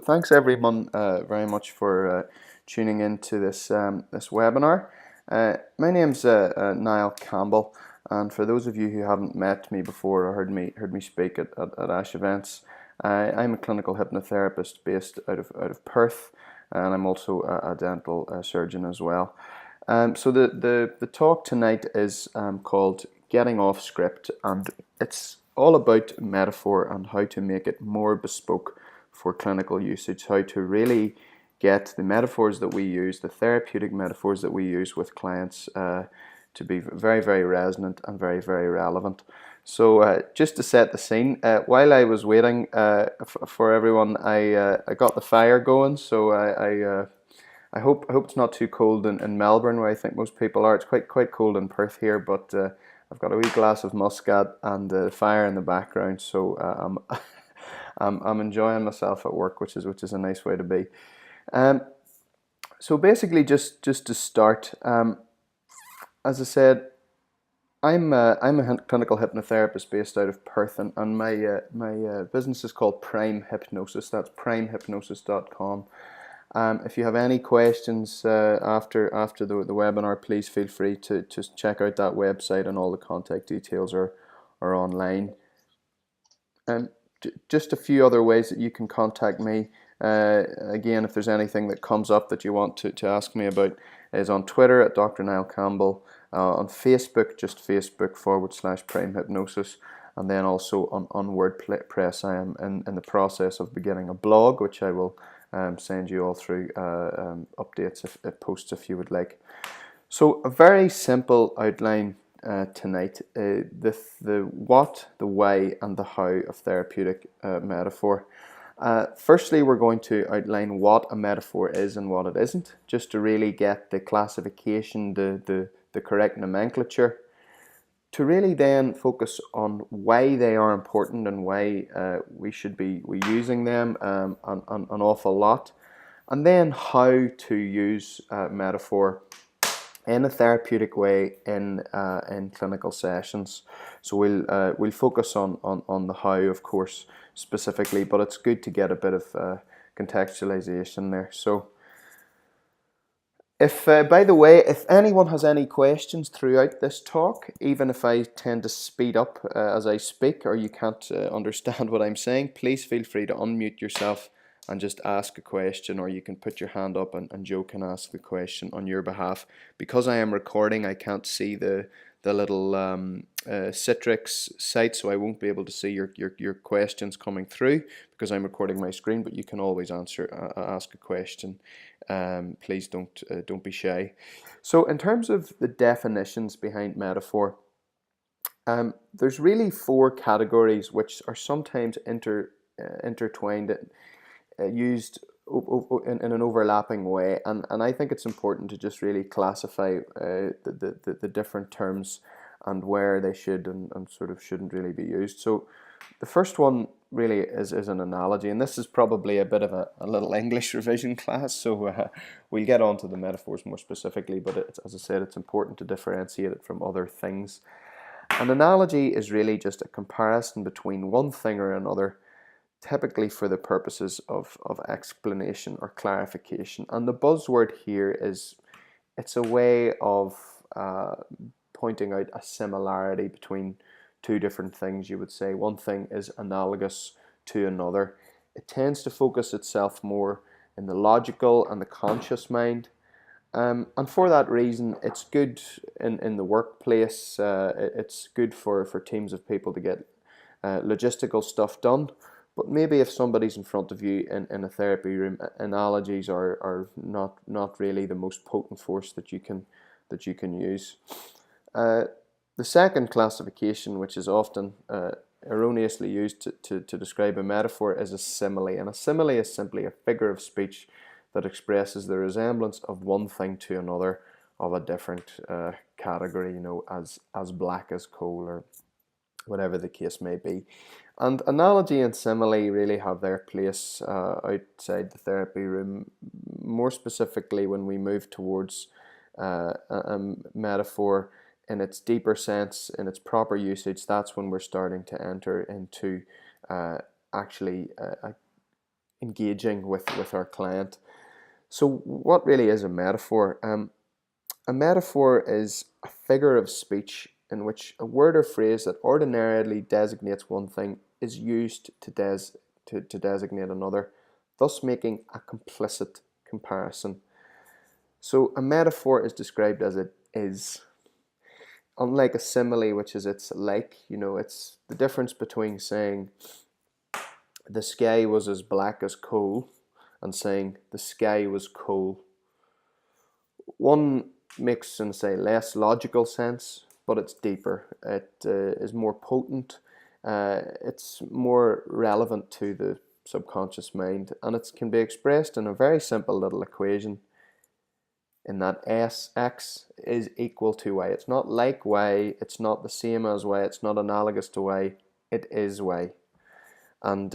thanks everyone very much for tuning in to this webinar. My name's Niall Campbell, and for those of you who haven't met me before or heard me speak at ASH events, I'm a clinical hypnotherapist based out of Perth, and I'm also a dental surgeon as well. So the talk tonight is called Getting Off Script, and it's all about metaphor and how to make it more bespoke for clinical usage, how to really get the metaphors that we use, the therapeutic metaphors that we use with clients to be very, very resonant and very, very relevant. So just to set the scene, while I was waiting for everyone, I got the fire going, so I hope it's not too cold in Melbourne, where I think most people are. It's quite cold in Perth here, but I've got a wee glass of Muscat and fire in the background, so I'm enjoying myself at work, which is a nice way to be. Um, so basically, just to start, as I said, I'm a clinical hypnotherapist based out of Perth, and my business is called Prime Hypnosis. That's primehypnosis.com. If you have any questions after the webinar, please feel free to just check out that website, and all the contact details are online. Just a few other ways that you can contact me. Again, if there's anything that comes up that you want to ask me about, is on Twitter at Dr. Niall Campbell, on Facebook, just Facebook.com/Prime Hypnosis, and then also on WordPress. I am in the process of beginning a blog, which I will send you all through updates, posts if you would like. So a very simple outline tonight: the what, the why, and the how of therapeutic metaphor. Firstly, we're going to outline what a metaphor is and what it isn't, just to really get the classification, the correct nomenclature, to really then focus on why they are important and why we should be using them an awful lot, and then how to use metaphor in a therapeutic way in clinical sessions. So we'll focus on the how, of course, specifically, but it's good to get a bit of contextualization there. So if by the way, if anyone has any questions throughout this talk, even if I tend to speed up as I speak, or you can't understand what I'm saying, please feel free to unmute yourself and just ask a question, or you can put your hand up and Joe can ask the question on your behalf. Because I am recording, I can't see the little Citrix site, so I won't be able to see your questions coming through because I'm recording my screen, but you can always ask a question. Please don't be shy. So in terms of the definitions behind metaphor, there's really four categories which are sometimes intertwined, used in an overlapping way, and I think it's important to just really classify the different terms and where they should and sort of shouldn't really be used. So the first one really is an analogy, and this is probably a bit of a little English revision class, so we'll get on to the metaphors more specifically, but as I said, it's important to differentiate it from other things. An analogy is really just a comparison between one thing or another, typically for the purposes of explanation or clarification. And the buzzword here is, it's a way of pointing out a similarity between two different things, you would say. One thing is analogous to another. It tends to focus itself more in the logical and the conscious mind. And for that reason, it's good in the workplace. It's good for teams of people to get logistical stuff done. But maybe if somebody's in front of you in a therapy room, analogies are not really the most potent force that you can use. The second classification, which is often erroneously used to describe a metaphor, is a simile. And a simile is simply a figure of speech that expresses the resemblance of one thing to another of a different category, as black as coal, or whatever the case may be. And analogy and simile really have their place outside the therapy room, more specifically when we move towards a metaphor in its deeper sense, in its proper usage. That's when we're starting to enter into actually engaging with our client. So what really is a metaphor? A metaphor is a figure of speech in which a word or phrase that ordinarily designates one thing is used to designate another, thus making a complicit comparison. So a metaphor is described as it is. Unlike a simile, which is it's like, it's the difference between saying the sky was as black as coal and saying the sky was coal. One makes, in say, less logical sense, but it's deeper. It is more potent. It's more relevant to the subconscious mind, and it can be expressed in a very simple little equation. In that x is equal to y. It's not like y. It's not the same as y. It's not analogous to y. It is y. And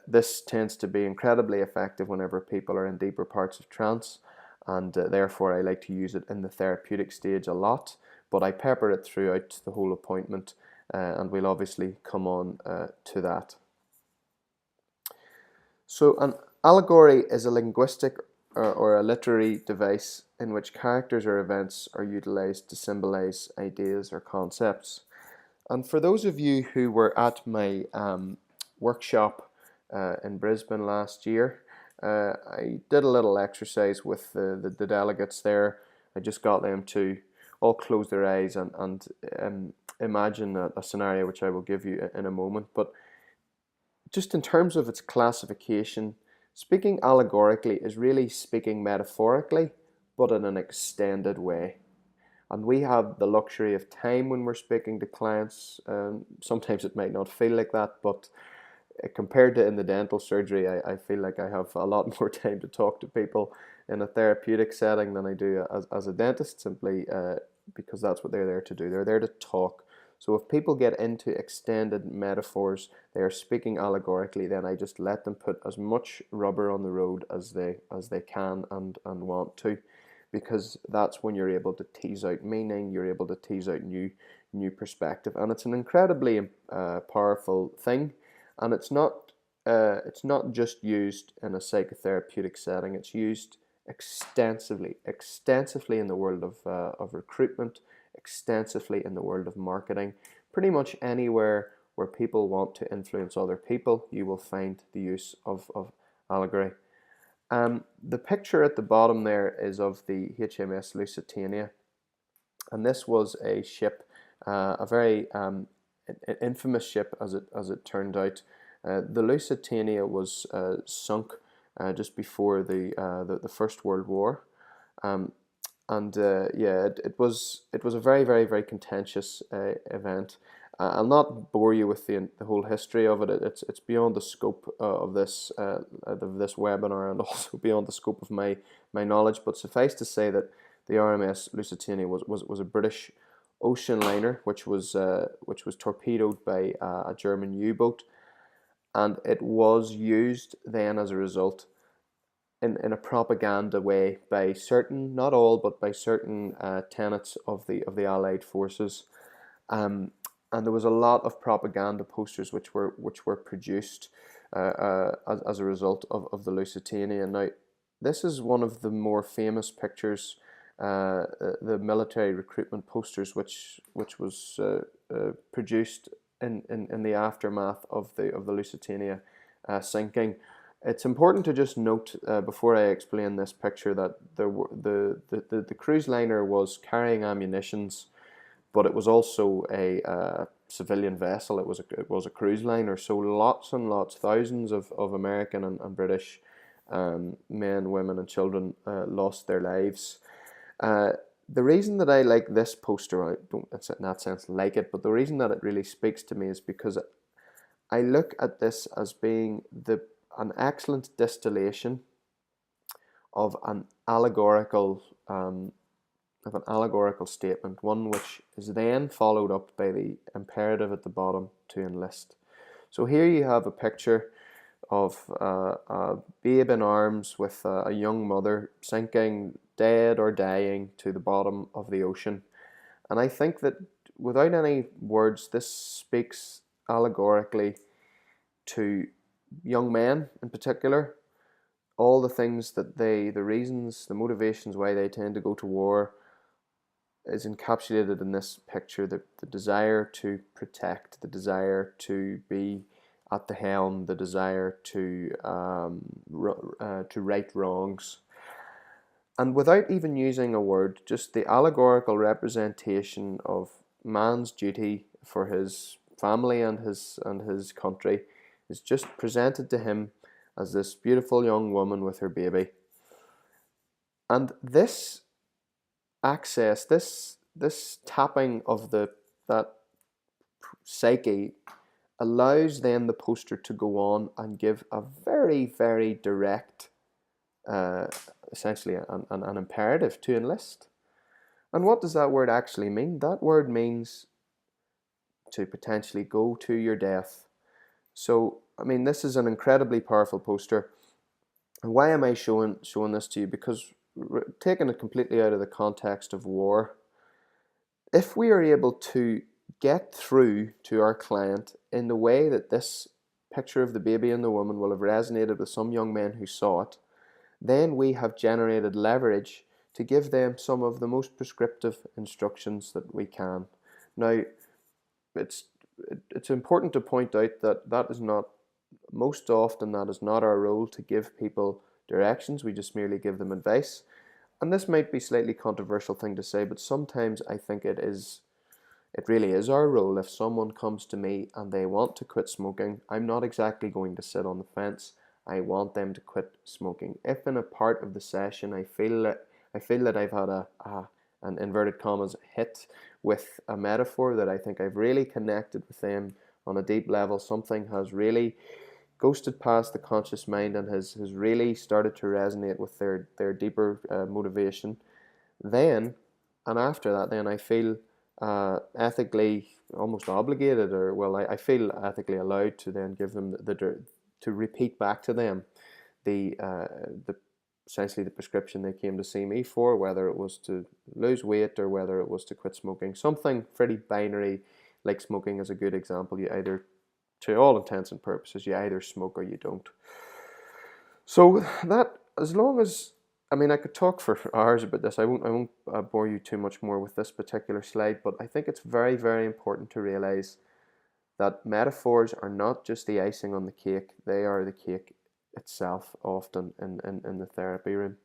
this tends to be incredibly effective whenever people are in deeper parts of trance, and therefore I like to use it in the therapeutic stage a lot, but I pepper it throughout the whole appointment, and we'll obviously come on to that. So an allegory is a linguistic or a literary device in which characters or events are utilized to symbolize ideas or concepts. And for those of you who were at my workshop in Brisbane last year, I did a little exercise with the delegates there. I just got them to all close their eyes and imagine a scenario which I will give you in a moment. But just in terms of its classification, speaking allegorically is really speaking metaphorically, but in an extended way. And we have the luxury of time when we're speaking to clients. Sometimes it might not feel like that, but compared to in the dental surgery, I feel like I have a lot more time to talk to people in a therapeutic setting than I do as a dentist, simply because that's what they're there to do. They're there to talk. So if people get into extended metaphors, they are speaking allegorically, then I just let them put as much rubber on the road as they can and want to, because that's when you're able to tease out meaning, you're able to tease out new perspective, and it's an incredibly powerful thing. And it's not just used in a psychotherapeutic setting. It's used extensively in the world of recruitment, extensively in the world of marketing. Pretty much anywhere where people want to influence other people, you will find the use of allegory. The picture at the bottom there is of the HMS Lusitania, and this was a ship, a very infamous ship as it turned out. The Lusitania was sunk just before the First World War, and yeah, it was a very very contentious event. I'll not bore you with the whole history of it. It's beyond the scope of this webinar, and also beyond the scope of my knowledge. But suffice to say that the RMS Lusitania was a British ocean liner which was torpedoed by a German U-boat, and it was used then as a result in a propaganda way by certain, not all, but by certain tenets of the Allied forces. And there was a lot of propaganda posters which were produced as a result of the Lusitania. Now, this is one of the more famous pictures, the military recruitment posters, which was produced in the aftermath of the Lusitania sinking. It's important to just note before I explain this picture that the cruise liner was carrying ammunitions, but it was also a civilian vessel. It was a cruise liner, so lots and lots, thousands of American and British men, women, and children lost their lives. The reason that I like this poster, I don't in that sense like it, but the reason that it really speaks to me is because I look at this as being an excellent distillation of an allegorical statement, one which is then followed up by the imperative at the bottom to enlist. So here you have a picture of a babe in arms with a young mother sinking, dead or dying, to the bottom of the ocean. And I think that without any words, this speaks allegorically to young men in particular, all the things that the reasons, the motivations why they tend to go to war is encapsulated in this picture. The desire to protect, the desire to be at the helm, the desire to right wrongs. And without even using a word, just the allegorical representation of man's duty for his family and his country is just presented to him as this beautiful young woman with her baby. And this access, this tapping of that psyche allows then the poster to go on and give a very, very direct, uh, essentially an imperative to enlist. And what does that word actually mean? That word means to potentially go to your death. So, I mean, this is an incredibly powerful poster. And why am I showing this to you? Because taking it completely out of the context of war, if we are able to get through to our client in the way that this picture of the baby and the woman will have resonated with some young men who saw it, then we have generated leverage to give them some of the most prescriptive instructions that we can. Now, it's it's important to point out that that is not, most often that is not our role to give people directions. We just merely give them advice. And this might be a slightly controversial thing to say, but sometimes I think it really is our role. If someone comes to me and they want to quit smoking, I'm not exactly going to sit on the fence. I want them to quit smoking. If in a part of the session I feel that I've had an inverted commas hit with a metaphor that I think I've really connected with them on a deep level, something has really ghosted past the conscious mind and has really started to resonate with their deeper motivation, then and after that, then I feel ethically almost obligated, or well, I feel ethically allowed to then give them to repeat back to them the essentially the prescription they came to see me for, whether it was to lose weight or whether it was to quit smoking. Something pretty binary, like smoking is a good example. You either, to all intents and purposes, you either smoke or you don't. So that, as long as, I mean, I could talk for hours about this. I won't bore you too much more with this particular slide, but I think it's very, very important to realize that metaphors are not just the icing on the cake, they are the cake itself, often in the therapy room.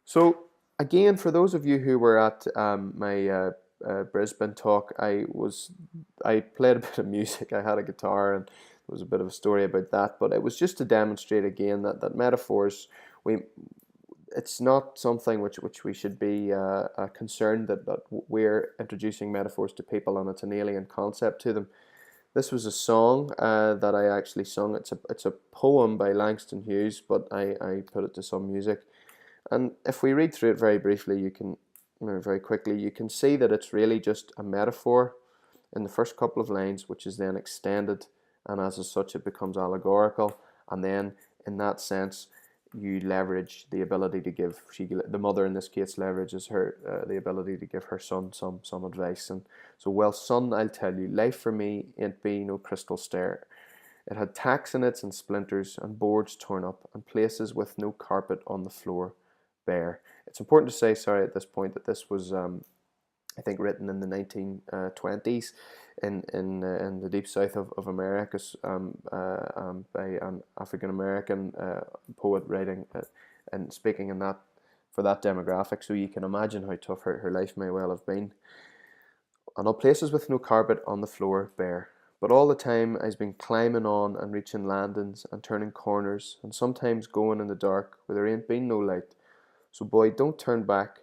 So, again, for those of you who were at my Brisbane talk, I played a bit of music. I had a guitar, and there was a bit of a story about that. But it was just to demonstrate again that metaphors, we it's not something which we should be concerned that we're introducing metaphors to people and it's an alien concept to them. This was a song that I actually sung. It's a poem by Langston Hughes, but I put it to some music. And if we read through it very briefly, you can, very quickly, you can see that it's really just a metaphor in the first couple of lines, which is then extended, and as such, it becomes allegorical. And then, in that sense, you leverage the ability to give. The mother in this case leverages her the ability to give her son some advice. And so, well, son, I'll tell you, life for me ain't be no crystal stair. It had tacks in it and splinters and boards torn up and places with no carpet on the floor bare. It's important to say, sorry, at this point, that this was, I think, written in the 1920s in the deep south of America by an African American poet writing and speaking in that for that demographic. So you can imagine how tough her life may well have been. And all places with no carpet on the floor bare. But all the time I's been climbing on and reaching landings and turning corners and sometimes going in the dark where there ain't been no light. So boy, don't turn back.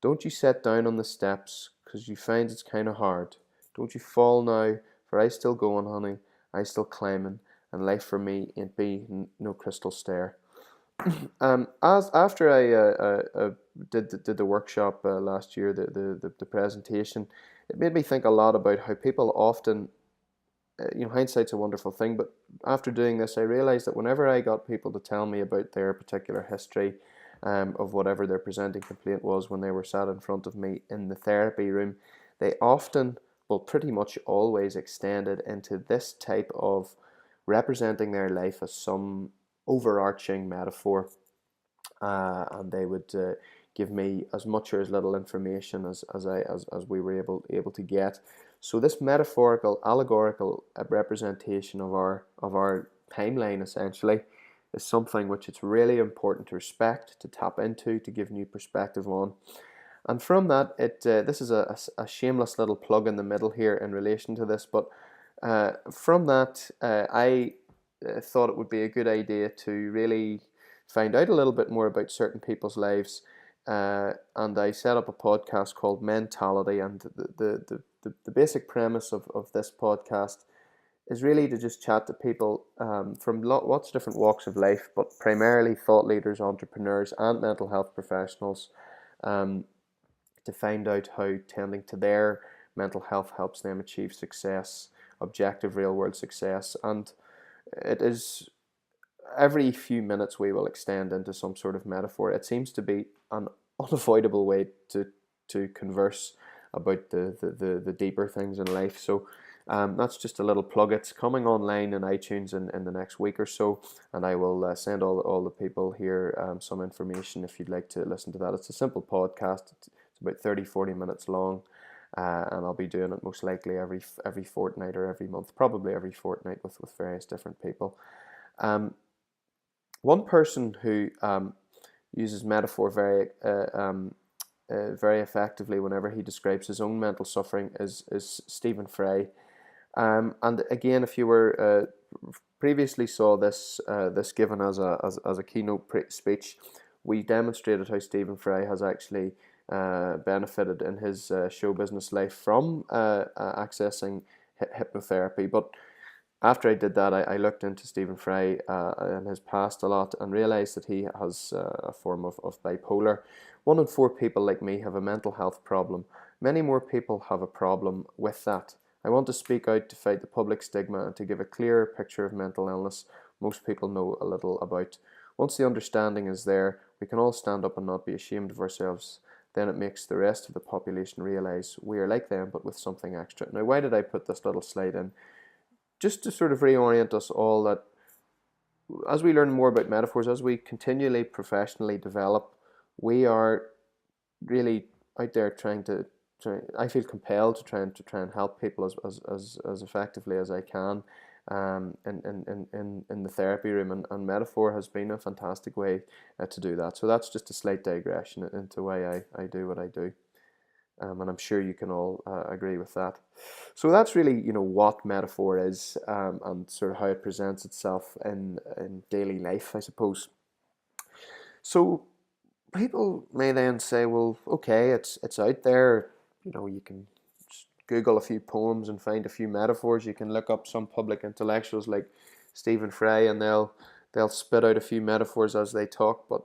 Don't you set down on the steps, 'cause you find it's kind of hard. Don't you fall now, for I still going, honey. I still climbing, and life for me ain't be no crystal stair. As after I did the workshop last year, the presentation, it made me think a lot about how people often, hindsight's a wonderful thing, but after doing this, I realized that whenever I got people to tell me about their particular history, of whatever their presenting complaint was when they were sat in front of me in the therapy room, they often, well, pretty much always extended into this type of representing their life as some overarching metaphor, and they would give me as much or as little information as we were able to get. So this metaphorical, allegorical representation of our timeline essentially is something which it's really important to respect, to tap into, to give new perspective on. And from that, this is a shameless little plug in the middle here in relation to this, but from that, I thought it would be a good idea to really find out a little bit more about certain people's lives. And I set up a podcast called Mentality, and the basic premise of this podcast is really to just chat to people from lots of different walks of life, but primarily thought leaders, entrepreneurs, and mental health professionals, to find out how tending to their mental health helps them achieve success, objective real world success. And it is every few minutes we will extend into some sort of metaphor. It seems to be an unavoidable way to converse about the deeper things in life. So that's just a little plug. It's coming online in iTunes in the next week or so, and I will send all the people here some information if you'd like to listen to that. It's a simple podcast. It's about 30-40 minutes long, and I'll be doing it most likely every fortnight or every month, probably every fortnight with various different people. One person who uses metaphor very effectively whenever he describes his own mental suffering is Stephen Fry. And again, if you were previously saw this given as a keynote speech, we demonstrated how Stephen Fry has actually benefited in his show business life from accessing hypnotherapy. But after I did that, I looked into Stephen Fry and his past a lot and realised that he has a form of bipolar. 1 in 4 people like me have a mental health problem. Many more people have a problem with that. I want to speak out to fight the public stigma and to give a clearer picture of mental illness most people know a little about. Once the understanding is there, we can all stand up and not be ashamed of ourselves. Then it makes the rest of the population realise we are like them but with something extra. Now, why did I put this little slide in? Just to sort of reorient us all that as we learn more about metaphors, as we continually professionally develop, we are really out there I feel compelled to try and help people as effectively as I can in the therapy room, and metaphor has been a fantastic way to do that. So that's just a slight digression into why I do what I do. And I'm sure you can all agree with that. So that's really, what metaphor is, and sort of how it presents itself in daily life, I suppose. So people may then say, well, okay, it's out there. You can Google a few poems and find a few metaphors. You can look up some public intellectuals like Stephen Fry, and they'll spit out a few metaphors as they talk. But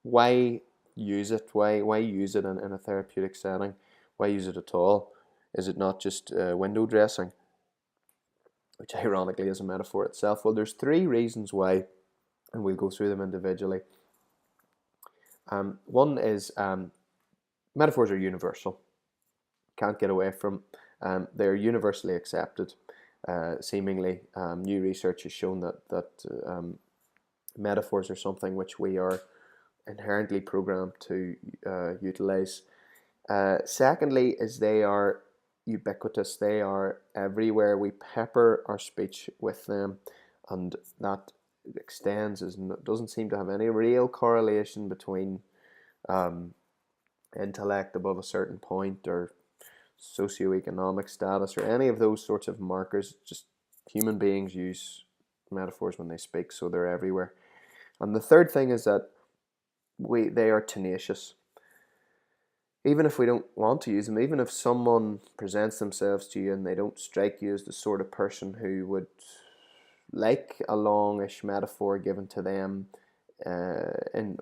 why use it? Why use it in a therapeutic setting? Why use it at all? Is it not just window dressing, which ironically is a metaphor itself? Well, there's 3 reasons why, and we'll go through them individually. One is metaphors are universal. Can't get away from. They're universally accepted. Seemingly, new research has shown that metaphors are something which we are inherently programmed to utilize. Secondly, is they are ubiquitous. They are everywhere. We pepper our speech with them, and that extends doesn't seem to have any real correlation between intellect above a certain point or socioeconomic status or any of those sorts of markers. Just human beings use metaphors when they speak, so they're everywhere. And the third thing is that they are tenacious. Even if we don't want to use them, even if someone presents themselves to you and they don't strike you as the sort of person who would like a longish metaphor given to them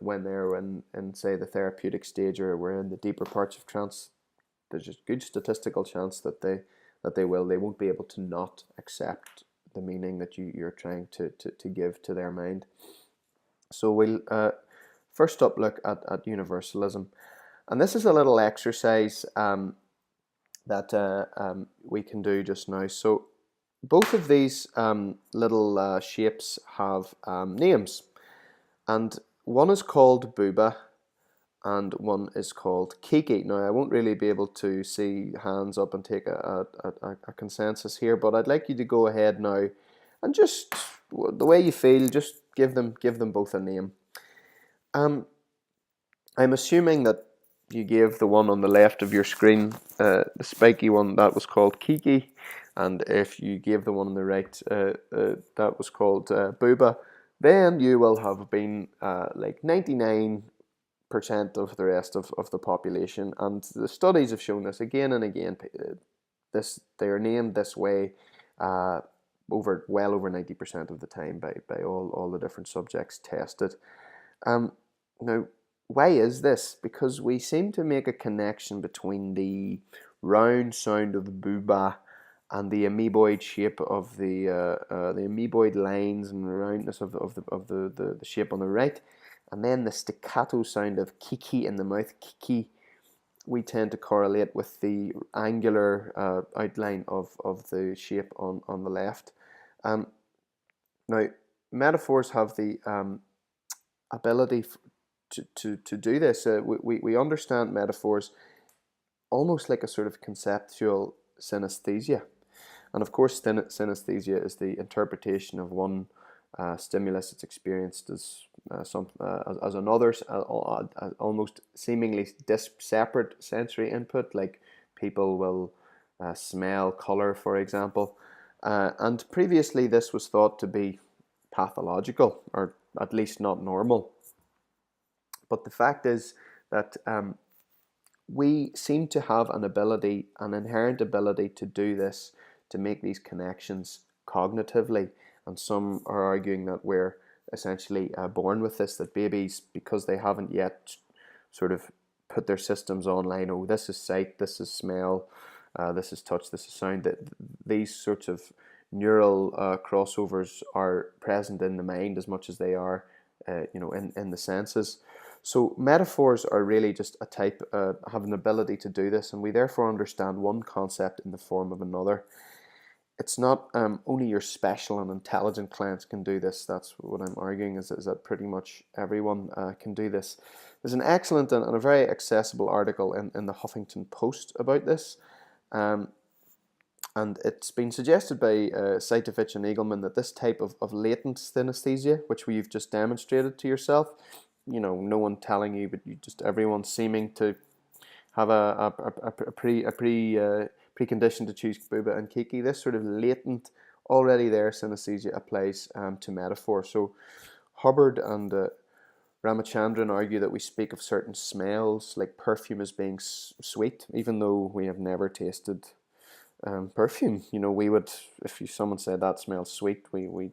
when they're in say the therapeutic stage, or we're in the deeper parts of trance, there's a good statistical chance that they won't be able to not accept the meaning that you're trying to give to their mind. So we'll first up look at universalism. And this is a little exercise that we can do just now. So both of these little shapes have names, and one is called Booba and one is called Kiki. Now, I won't really be able to see hands up and take a consensus here, but I'd like you to go ahead now and just the way you feel, just give them both a name. Um, I'm assuming that you gave the one on the left of your screen, the spiky one, that was called Kiki, and if you gave the one on the right, that was called Booba, then you will have been like 99% of the rest of the population. And the studies have shown this again and again. They are named this way well over 90% of the time by all the different subjects tested. Um, Now, why is this? Because we seem to make a connection between the round sound of booba and the amoeboid shape of the amoeboid lines and the roundness of the shape on the right, and then the staccato sound of kiki in the mouth, kiki, we tend to correlate with the angular outline of the shape on the left. Um, Now, metaphors have the ability to do this. We understand metaphors almost like a sort of conceptual synesthesia. And of course, synesthesia is the interpretation of one stimulus that's experienced as another, almost seemingly separate sensory input, like people will smell color, for example. And previously, this was thought to be pathological, or at least not normal. But the fact is that we seem to have an inherent ability to do this, to make these connections cognitively. And some are arguing that we're essentially born with this, that babies, because they haven't yet sort of put their systems online, oh, this is sight, this is smell, this is touch, this is sound, that these sorts of neural crossovers are present in the mind as much as they are, in the senses. So metaphors are really just a type, have an ability to do this, and we therefore understand one concept in the form of another. It's not only your special and intelligent clients can do this. That's what I'm arguing, is that pretty much everyone can do this. There's an excellent and a very accessible article in the Huffington Post about this. Um, and it's been suggested by Seitovich and Eagleman that this type of latent synesthesia, which we've just demonstrated to yourself, no one telling you, but everyone seeming to have a precondition to choose Booba and Kiki. This sort of latent, already there synesthesia applies to metaphor. So Hubbard and Ramachandran argue that we speak of certain smells, like perfume, as being sweet, even though we have never tasted perfume. We would, if someone said that smells sweet, we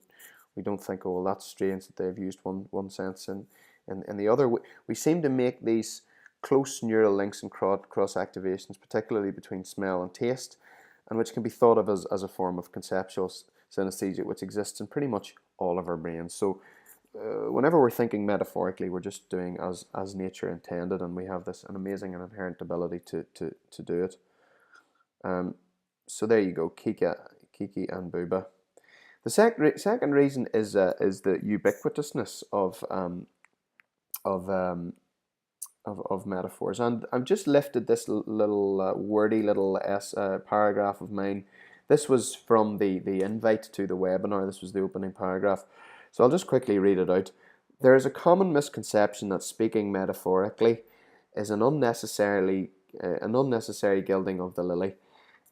don't think, oh, well, that's strange that they've used one sense and the other. We seem to make these close neural links and cross activations, particularly between smell and taste, and which can be thought of as a form of conceptual synesthesia, which exists in pretty much all of our brains. So whenever we're thinking metaphorically, we're just doing as nature intended, and we have an amazing and inherent ability to do it. So there you go, Kiki and Booba. The second reason is the ubiquitousness of metaphors, and I've just lifted this little wordy little paragraph of mine. This was from the invite to the webinar. This was the opening paragraph, so I'll just quickly read it out. There is a common misconception that speaking metaphorically is an unnecessary gilding of the lily,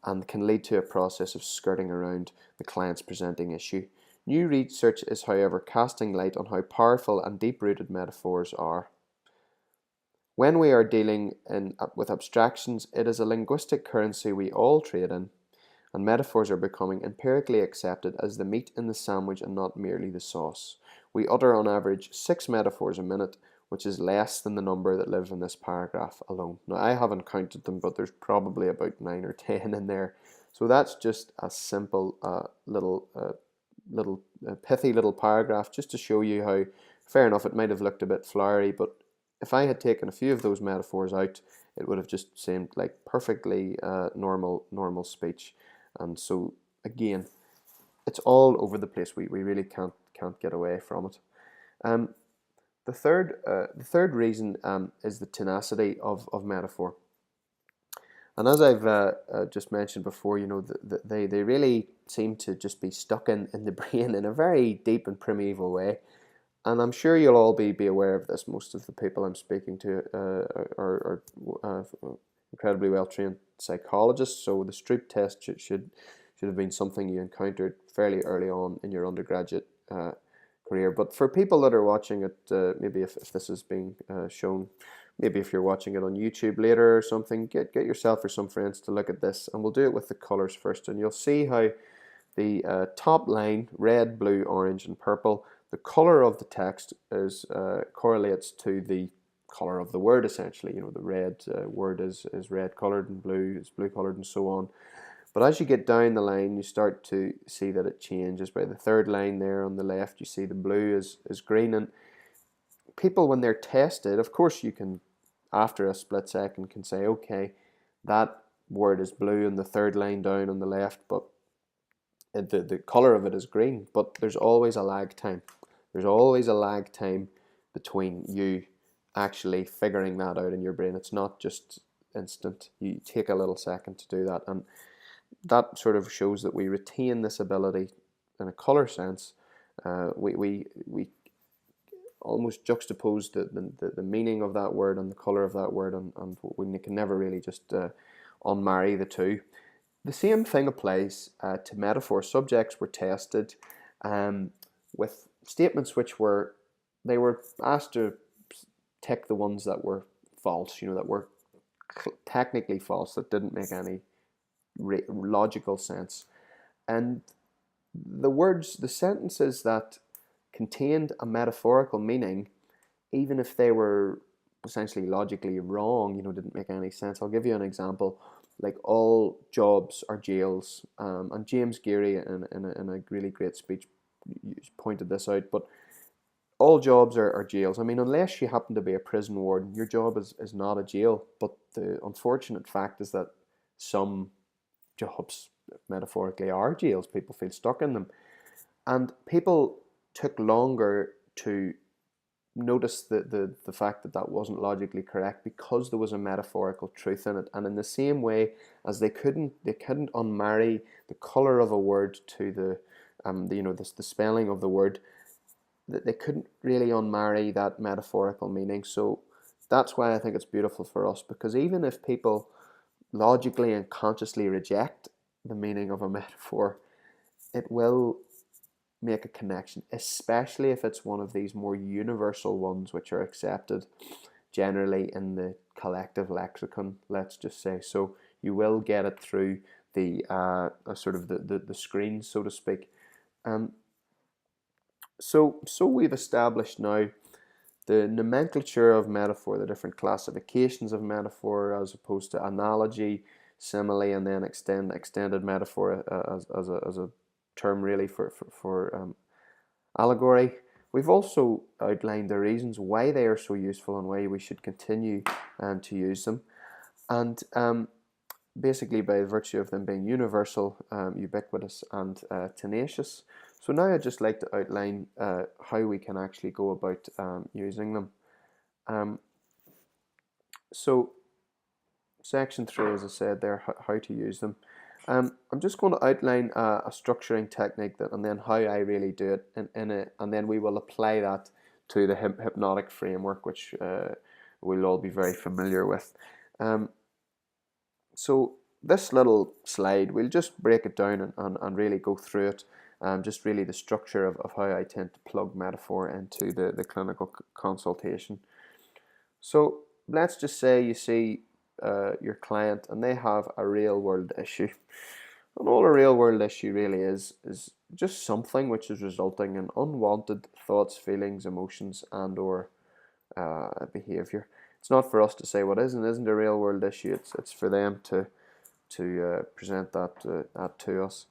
and can lead to a process of skirting around the client's presenting issue. New research is, however, casting light on how powerful and deep-rooted metaphors are. When we are dealing with abstractions, it is a linguistic currency we all trade in, and metaphors are becoming empirically accepted as the meat in the sandwich and not merely the sauce. We utter on average 6 metaphors a minute, which is less than the number that live in this paragraph alone. Now, I haven't counted them, but there's probably about 9 or 10 in there. So that's just a simple little pithy little paragraph, just to show you how, fair enough, it might have looked a bit flowery, but if I had taken a few of those metaphors out, it would have just seemed like perfectly normal speech. And so, again, it's all over the place. We really can't get away from it. Um, the third reason is the tenacity of metaphor. And as I've just mentioned before, they really seem to just be stuck in the brain in a very deep and primeval way. And I'm sure you'll all be aware of this. Most of the people I'm speaking to are incredibly well trained psychologists. So the Stroop test should have been something you encountered fairly early on in your undergraduate career. But for people that are watching it, maybe if this is being shown, maybe if you're watching it on YouTube later or something, get yourself or some friends to look at this, and we'll do it with the colors first, and you'll see how the top line, red, blue, orange, and purple, the color of the text is correlates to the color of the word. Essentially, the red word is red colored and blue is blue colored, and so on. But as you get down the line, you start to see that it changes. By the third line there on the left, you see the blue is green. And people, when they're tested, of course, you can, after a split second, can say, okay, that word is blue in the third line down on the left, but the color of it is green. But there's always a lag time. There's always a lag time between you actually figuring that out in your brain. It's not just instant. You take a little second to do that. And that sort of shows that we retain this ability in a color sense. We almost juxtapose the meaning of that word and the color of that word, and we can never really just unmarry the two. The same thing applies to metaphor. Subjects were tested with statements which they were asked to tick the ones that were false, that were technically false, that didn't make any logical sense. And the sentences that contained a metaphorical meaning, even if they were essentially logically wrong, didn't make any sense. I'll give you an example. Like, all jobs are jails. And James Geary, in a really great speech, pointed this out. But all jobs are jails. I mean, unless you happen to be a prison warden, your job is not a jail. But the unfortunate fact is that some jobs metaphorically are jails. People feel stuck in them. And people took longer to notice the fact that wasn't logically correct because there was a metaphorical truth in it. And in the same way as they couldn't unmarry the color of a word to the spelling of the word, that they couldn't really unmarry that metaphorical meaning. So that's why I think it's beautiful for us, because even if people logically and consciously reject the meaning of a metaphor, it will make a connection, especially if it's one of these more universal ones which are accepted generally in the collective lexicon, let's just say. So you will get it through the sort of the screen, so to speak. So we've established now the nomenclature of metaphor, the different classifications of metaphor as opposed to analogy, simile, and then extended metaphor as a term really for allegory. We've also outlined the reasons why they are so useful and why we should continue to use them. And basically, by virtue of them being universal, ubiquitous, and tenacious. So now I'd just like to outline how we can actually go about using them. So section 3, as I said there, how to use them. I'm just going to outline a structuring technique and then how I really do it and then we will apply that to the hypnotic framework, which we'll all be very familiar with. So this little slide, we'll just break it down and really go through it. Just really the structure of how I tend to plug metaphor into the clinical consultation. So let's just say you see your client and they have a real world issue. And all a real world issue really is just something which is resulting in unwanted thoughts, feelings, emotions, and or behavior. It's not for us to say what is and isn't a real world issue. It's for them to present that to us.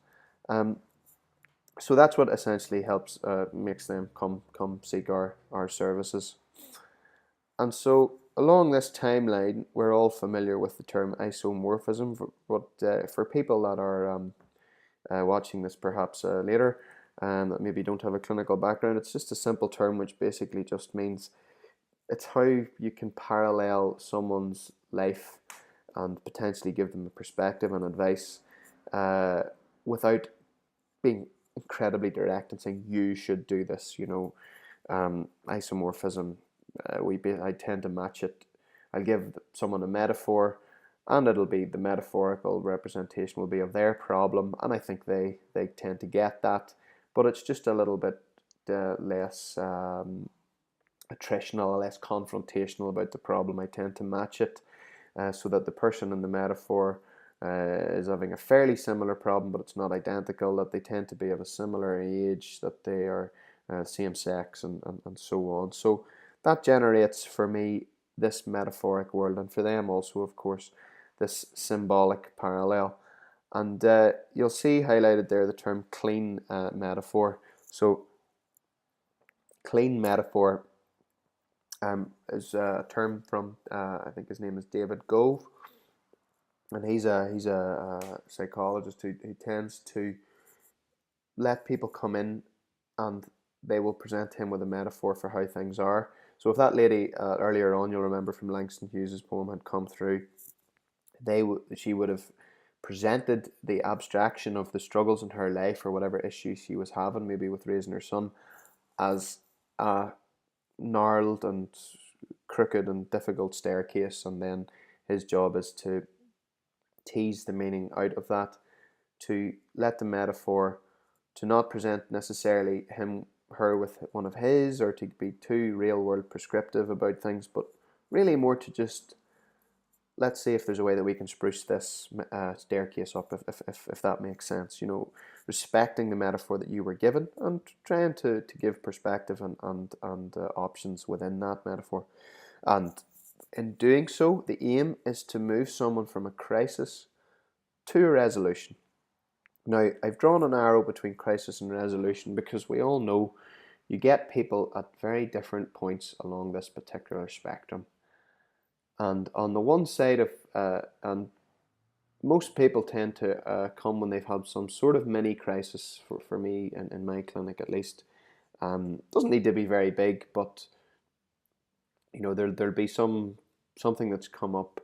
So that's what essentially helps makes them come seek our services. And so along this timeline, we're all familiar with the term isomorphism, but for people that are watching this perhaps later, that maybe don't have a clinical background. It's just a simple term which basically just means it's how you can parallel someone's life and potentially give them a perspective and advice without being incredibly direct and saying you should do this. Isomorphism. I tend to match it. I'll give someone a metaphor, and it'll be the metaphorical representation will be of their problem, and I think they tend to get that, but it's just a little bit less attritional, less confrontational about the problem. I tend to match it so that the person in the metaphor is having a fairly similar problem, but it's not identical, that they tend to be of a similar age, that they are same sex, and so on. So that generates for me this metaphoric world, and for them also, of course, this symbolic parallel. And you'll see highlighted there the term clean metaphor. So clean metaphor is a term from I think his name is David Gove, and he's a psychologist who tends to let people come in and they will present him with a metaphor for how things are. So if that lady earlier on, you'll remember from Langston Hughes's poem, had come through, she would have presented the abstraction of the struggles in her life or whatever issue she was having, maybe with raising her son, as a gnarled and crooked and difficult staircase, and then his job is to tease the meaning out of that, to let the metaphor, to not present necessarily her with one of his, or to be too real world prescriptive about things, but really more to just, let's see if there's a way that we can spruce this staircase up, if that makes sense. Respecting the metaphor that you were given and trying to give perspective and options within that metaphor. And in doing so, the aim is to move someone from a crisis to a resolution. Now, I've drawn an arrow between crisis and resolution because we all know you get people at very different points along this particular spectrum. And on the one side of, and most people tend to come when they've had some sort of mini crisis, for me, in my clinic at least. Doesn't need to be very big, but there'll be something that's come up,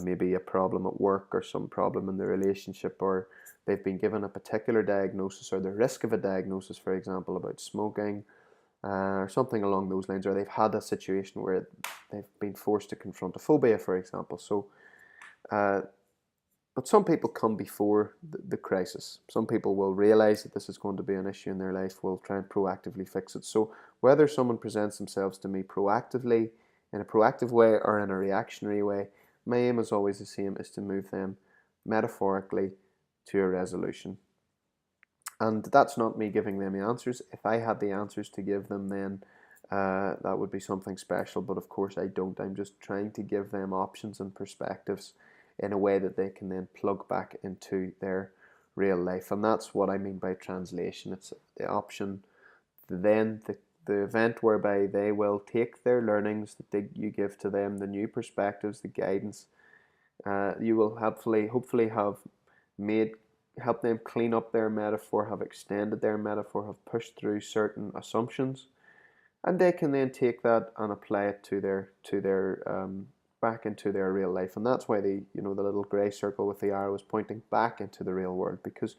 maybe a problem at work or some problem in the relationship, or they've been given a particular diagnosis or the risk of a diagnosis, for example, about smoking, or something along those lines, or they've had a situation where they've been forced to confront a phobia, for example. So, but some people come before the crisis. Some people will realize that this is going to be an issue in their life, will try and proactively fix it. So whether someone presents themselves to me proactively, in a proactive way, or in a reactionary way, my aim is always the same, is to move them metaphorically to a resolution. And that's not me giving them the answers. If I had the answers to give them, then that would be something special. But of course I don't. I'm just trying to give them options and perspectives in a way that they can then plug back into their real life. And that's what I mean by translation. It's the option, then the event whereby they will take their learnings that you give to them, the new perspectives, the guidance. You will hopefully have help them clean up their metaphor, have extended their metaphor, have pushed through certain assumptions, and they can then take that and apply it to their back into their real life. And that's why the little grey circle with the arrow is pointing back into the real world, because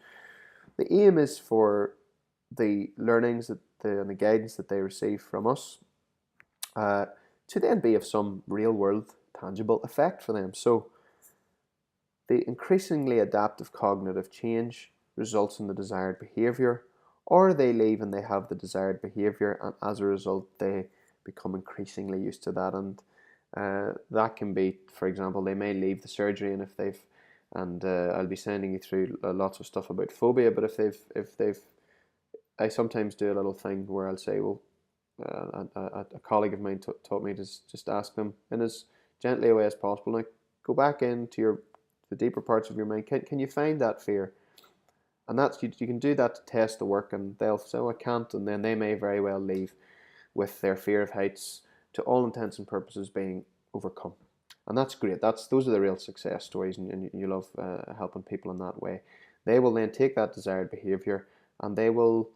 the aim is for the learnings and the guidance that they receive from us to then be of some real world tangible effect for them. So the increasingly adaptive cognitive change results in the desired behavior, or they leave and they have the desired behavior, and as a result they become increasingly used to that. And that can be, for example, they may leave the surgery, and if they've, and I'll be sending you through lots of stuff about phobia, but if they've, I sometimes do a little thing where I'll say, well, a colleague of mine taught me to just ask them in as gently a way as possible, like, go back into the deeper parts of your mind. Can you find that fear? And that's you can do that to test the work, and they'll say, oh, I can't, and then they may very well leave with their fear of heights, to all intents and purposes, being overcome. And that's great. Those are the real success stories, and you love helping people in that way. They will then take that desired behavior and they will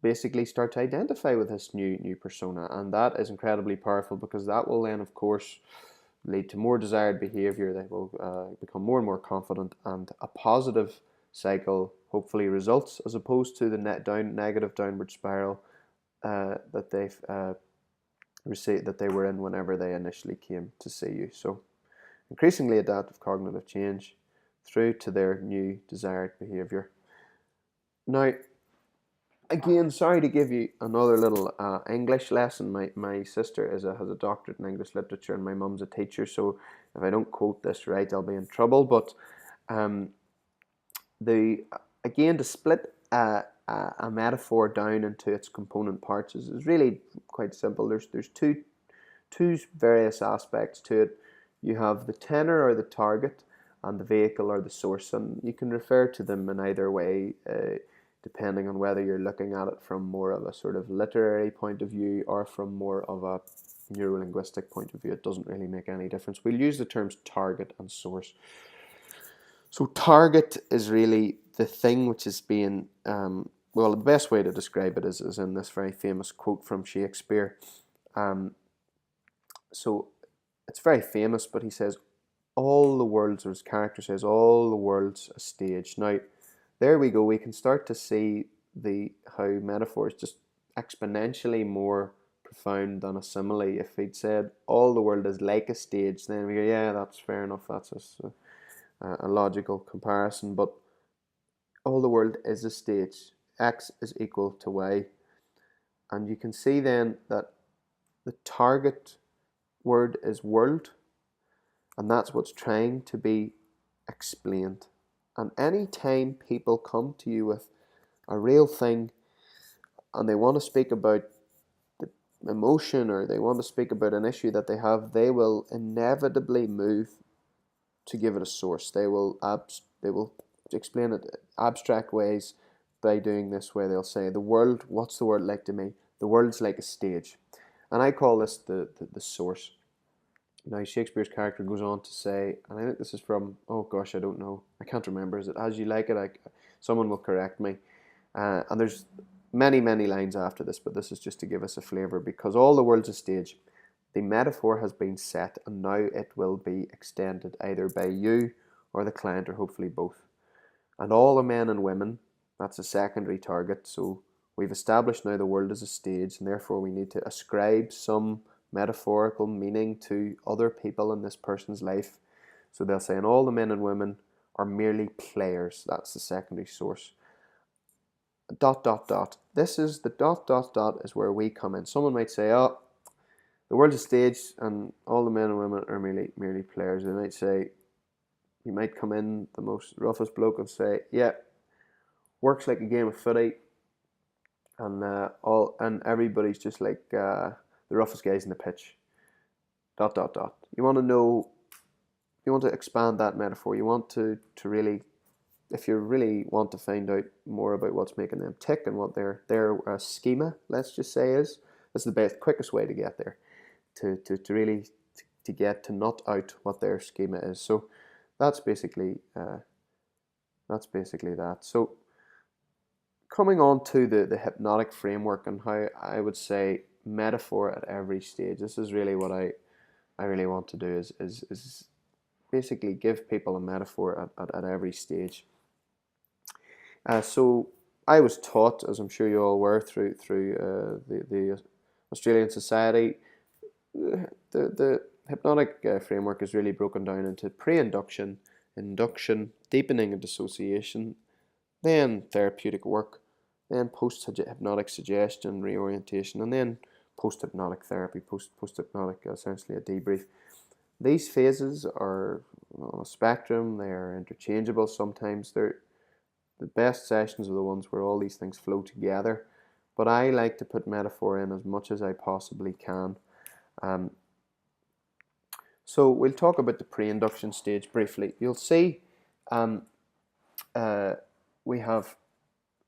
basically start to identify with this new persona, and that is incredibly powerful because that will then, of course, lead to more desired behavior. They will become more and more confident, and a positive cycle hopefully results, as opposed to the negative downward spiral that they've received, that they were in whenever they initially came to see you. So increasingly adaptive cognitive change through to their new desired behavior. Now, again, sorry to give you another little English lesson. My sister has a doctorate in English literature, and my mum's a teacher, so if I don't quote this right, I'll be in trouble. But um, again, to split a metaphor down into its component parts is really quite simple. There's two various aspects to it. You have the tenor or the target, and the vehicle or the source, and you can refer to them in either way. Depending on whether you're looking at it from more of a sort of literary point of view or from more of a neurolinguistic point of view, it doesn't really make any difference. We'll use the terms target and source. So target is really the thing which is being, well, the best way to describe it is in this very famous quote from Shakespeare. So it's very famous, but he says, all the world's, or his character says, all the world's a stage. Now, there we go. We can start to see how metaphor is just exponentially more profound than a simile. If he'd said all the world is like a stage, then we go, yeah, that's fair enough. That's a logical comparison. But all the world is a stage. X is equal to Y, and you can see then that the target word is world, and that's what's trying to be explained. And any time people come to you with a real thing and they want to speak about the emotion, or they want to speak about an issue that they have, they will inevitably move to give it a source. They will explain it abstract ways by doing this way. They'll say, the world, what's the world like to me? The world's like a stage. And I call this the source. Now, Shakespeare's character goes on to say, and I think this is from, oh gosh, I don't know, I can't remember, is it As You Like It? Someone will correct me. And there's many lines after this, but this is just to give us a flavour, because all the world's a stage. The metaphor has been set, and now it will be extended either by you or the client, or hopefully both. And all the men and women, that's a secondary target, so we've established now the world is a stage, and therefore we need to ascribe some metaphorical meaning to other people in this person's life. So they'll say, and all the men and women are merely players. That's the secondary source. ... This is the ... is where we come in. Someone might say, oh, the world's a stage and all the men and women are merely players. They might say, you might come in, the most roughest bloke, and say, yeah, work's like a game of footy, and everybody's just like the roughest guys in the pitch. ... You want to know, you want to expand that metaphor. You want to really, if you really want to find out more about what's making them tick and what their schema, let's just say, is, that's the best, quickest way to get there, to really to get to nut out what their schema is. So that's basically that. So coming on to the hypnotic framework and how I would say metaphor at every stage. This is really what I really want to do is basically give people a metaphor at every stage. So I was taught, as I'm sure you all were, through the Australian Society, the hypnotic framework is really broken down into pre-induction, induction, deepening and dissociation, then therapeutic work, then post-hypnotic suggestion, reorientation, and then post-hypnotic therapy, post-hypnotic, essentially a debrief. These phases are on a spectrum. They are interchangeable. Sometimes the best sessions are the ones where all these things flow together, but I like to put metaphor in as much as I possibly can. So we'll talk about the pre-induction stage briefly. You'll see we have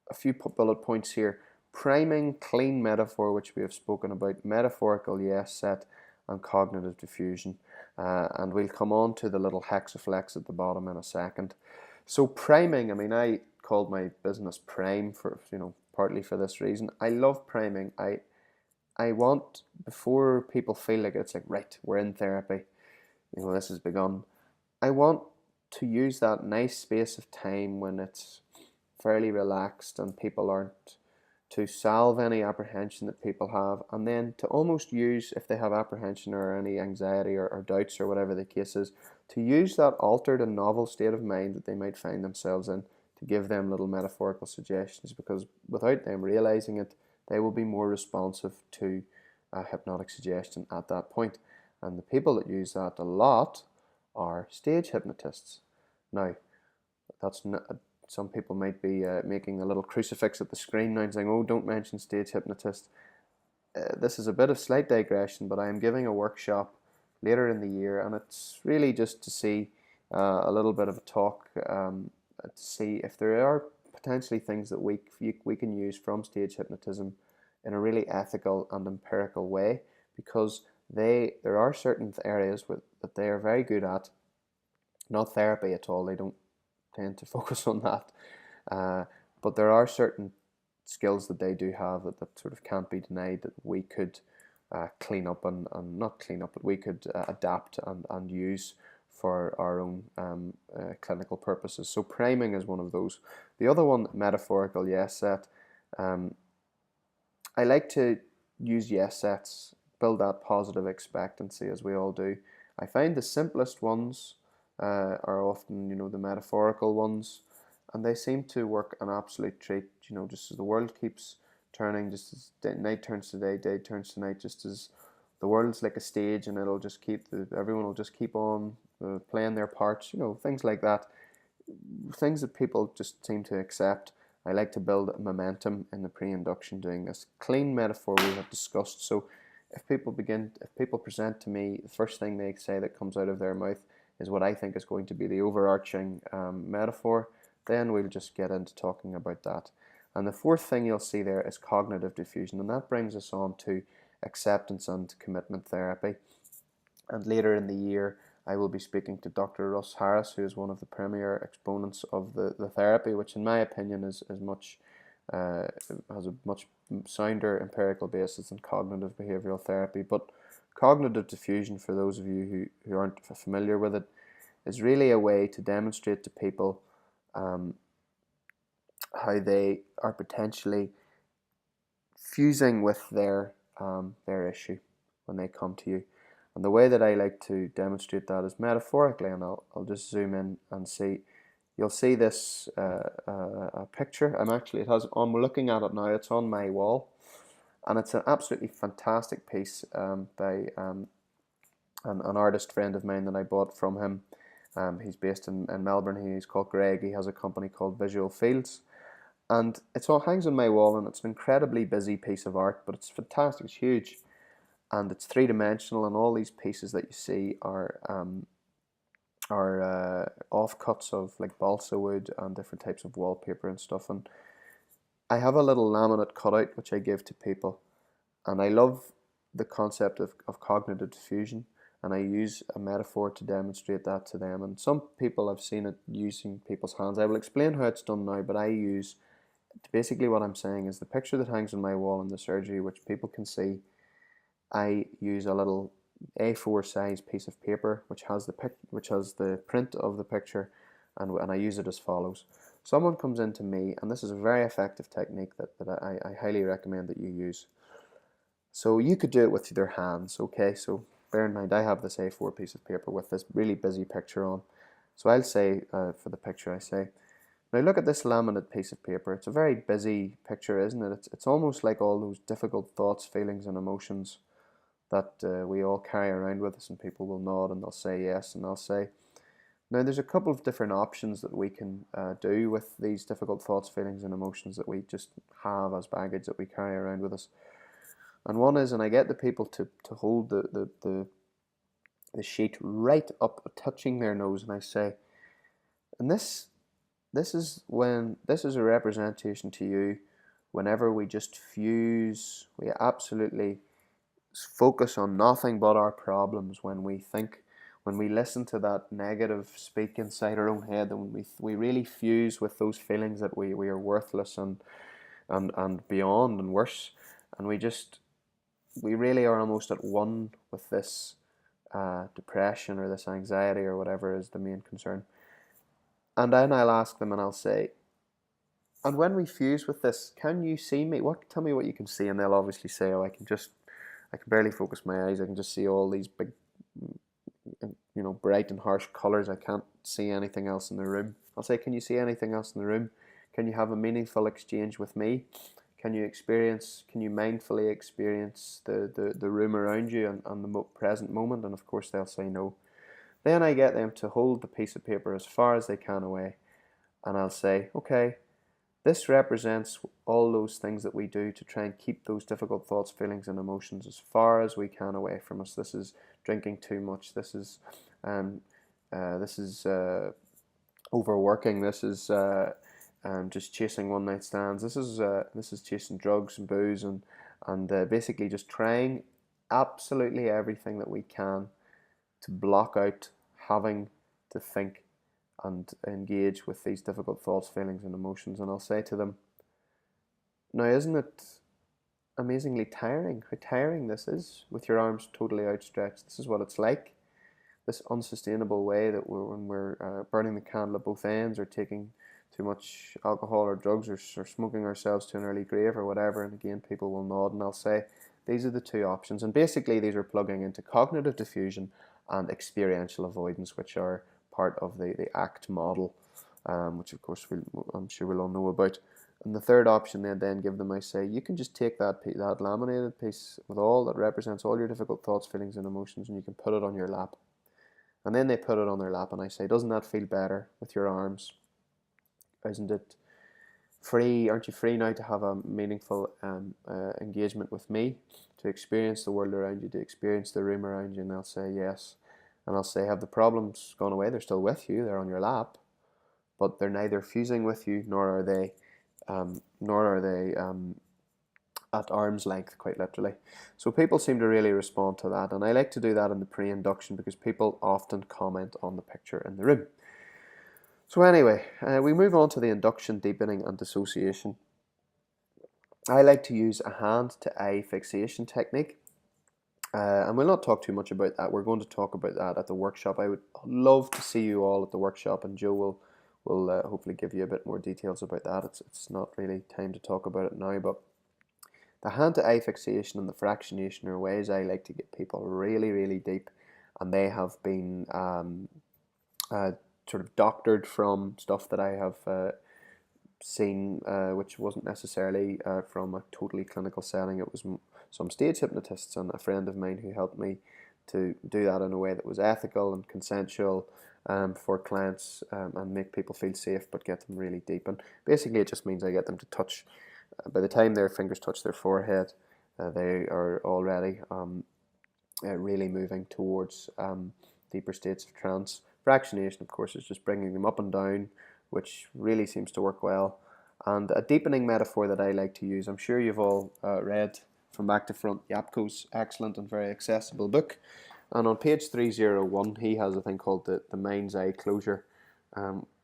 a few bullet points here. Priming, clean metaphor, which we have spoken about, metaphorical yes set, and cognitive diffusion. And we'll come on to the little hexaflex at the bottom in a second. So priming, I mean, I called my business Prime for, partly for this reason. I love priming. I want, before people feel like it's like, right, we're in therapy, this has begun. I want to use that nice space of time when it's fairly relaxed and people aren't, to salve any apprehension that people have, and then to almost use, if they have apprehension or any anxiety or doubts or whatever the case is, to use that altered and novel state of mind that they might find themselves in to give them little metaphorical suggestions, because without them realizing it, they will be more responsive to hypnotic suggestion at that point. And the people that use that a lot are stage hypnotists. Now, that's not, some people might be making a little crucifix at the screen now and saying, oh, don't mention stage hypnotists. This is a bit of slight digression, but I am giving a workshop later in the year, and it's really just to see a little bit of a talk to see if there are potentially things that we can use from stage hypnotism in a really ethical and empirical way, because there are certain areas that they are very good at, not therapy at all. They don't tend to focus on that. Uh, but there are certain skills that they do have that sort of can't be denied, that we could clean up and not clean up, but we could adapt and use for our own clinical purposes. So priming is one of those. The other one, metaphorical yes set. I like to use yes sets, build that positive expectancy, as we all do. I find the simplest ones are often, the metaphorical ones, and they seem to work an absolute treat. Just as the world keeps turning, just as night turns to day, day turns to night, just as the world's like a stage, and it'll just everyone will just keep on playing their parts. Things like that, things that people just seem to accept. I like to build momentum in the pre-induction doing this. Clean metaphor we have discussed. So if people present to me, the first thing they say that comes out of their mouth is what I think is going to be the overarching metaphor, then we'll just get into talking about that. And the fourth thing you'll see there is cognitive diffusion, and that brings us on to acceptance and commitment therapy. And later in the year, I will be speaking to Dr. Russ Harris, who is one of the premier exponents of the therapy, which in my opinion is much has a much sounder empirical basis than cognitive behavioral therapy. But cognitive diffusion, for those of you who aren't familiar with it, is really a way to demonstrate to people how they are potentially fusing with their issue when they come to you. And the way that I like to demonstrate that is metaphorically, and I'll just zoom in and see. You'll see this a picture. I'm looking at it now. It's on my wall, and it's an absolutely fantastic piece by an artist friend of mine that I bought from him. He's based in Melbourne. He's called Greg. He has a company called Visual Fields, and it all hangs on my wall, and it's an incredibly busy piece of art, but it's fantastic. It's huge, and it's three-dimensional, and all these pieces that you see are offcuts of like balsa wood and different types of wallpaper and stuff. And I have a little laminate cutout which I give to people, and I love the concept of cognitive diffusion, and I use a metaphor to demonstrate that to them. And some people, I've seen it using people's hands. I will explain how it's done now, but I use, basically what I'm saying is, the picture that hangs on my wall in the surgery, which people can see, I use a little A4 size piece of paper which has the print of the picture, and I use it as follows. Someone comes into me, and this is a very effective technique that I highly recommend that you use. So you could do it with their hands, okay? So bear in mind, I have this A4 piece of paper with this really busy picture on. So I'll say, for the picture, I say, now look at this laminate piece of paper. It's a very busy picture, isn't it? It's almost like all those difficult thoughts, feelings, and emotions that we all carry around with us, and people will nod and they'll say yes, and they'll say. Now there's a couple of different options that we can do with these difficult thoughts, feelings, and emotions that we just have as baggage that we carry around with us. And one is, and I get the people to hold the sheet right up, touching their nose, and I say, and this is a representation to you whenever we just fuse, we absolutely focus on nothing but our problems, when we think when we listen to that negative speak inside our own head, and when we really fuse with those feelings that we are worthless and beyond and worse, and we really are almost at one with this depression or this anxiety or whatever is the main concern. And then I'll ask them and I'll say, and when we fuse with this, can you see me? Tell me what you can see. And they'll obviously say, oh, I can barely focus my eyes. I can just see all these big, bright and harsh colors. I can't see anything else in the room. I'll say, can you see anything else in the room? Can you have a meaningful exchange with me? Can you mindfully experience the room around you and the present moment? And of course they'll say no. Then I get them to hold the piece of paper as far as they can away. And I'll say, okay, this represents all those things that we do to try and keep those difficult thoughts, feelings, and emotions as far as we can away from us. This is drinking too much. This is overworking. This is just chasing one night stands. This is chasing drugs and booze and basically just trying absolutely everything that we can to block out having to think and engage with these difficult thoughts, feelings, and emotions. And I'll say to them, now, isn't it amazingly tiring? How tiring this is with your arms totally outstretched. This is what it's like. This unsustainable way that when we're burning the candle at both ends, or taking too much alcohol or drugs, or smoking ourselves to an early grave or whatever. And again, people will nod, and I'll say, these are the two options. And basically, these are plugging into cognitive diffusion and experiential avoidance, which are part of the ACT model, which of course I'm sure we'll all know about. And the third option then give them, I say, you can just take that laminated piece that represents all your difficult thoughts, feelings, and emotions, and you can put it on your lap. And then they put it on their lap, and I say, doesn't that feel better with your arms? Isn't it free? Aren't you free now to have a meaningful engagement with me, to experience the world around you, to experience the room around you? And they'll say yes. And I'll say, have the problems gone away? They're still with you. They're on your lap, but they're neither fusing with you nor are they at arm's length, quite literally. So people seem to really respond to that, and I like to do that in the pre-induction because people often comment on the picture in the room. So anyway, we move on to the induction, deepening, and dissociation. I like to use a hand-to-eye fixation technique. And we'll not talk too much about that. We're going to talk about that at the workshop. I would love to see you all at the workshop, and Joe will hopefully give you a bit more details about that. It's not really time to talk about it now, but the hand-to-eye fixation and the fractionation are ways I like to get people really, really deep, and they have been sort of doctored from stuff that I have seen, which wasn't necessarily from a totally clinical setting. It was some stage hypnotists and a friend of mine who helped me to do that in a way that was ethical and consensual for clients, and make people feel safe but get them really deep. And basically it just means I get them to touch, by the time their fingers touch their forehead, they are already really moving towards deeper states of trance. Fractionation, of course, is just bringing them up and down, which really seems to work well. And a deepening metaphor that I like to use, I'm sure you've all read From Back to Front, Yapko's excellent and very accessible book. And on page 301, he has a thing called the mind's eye closure,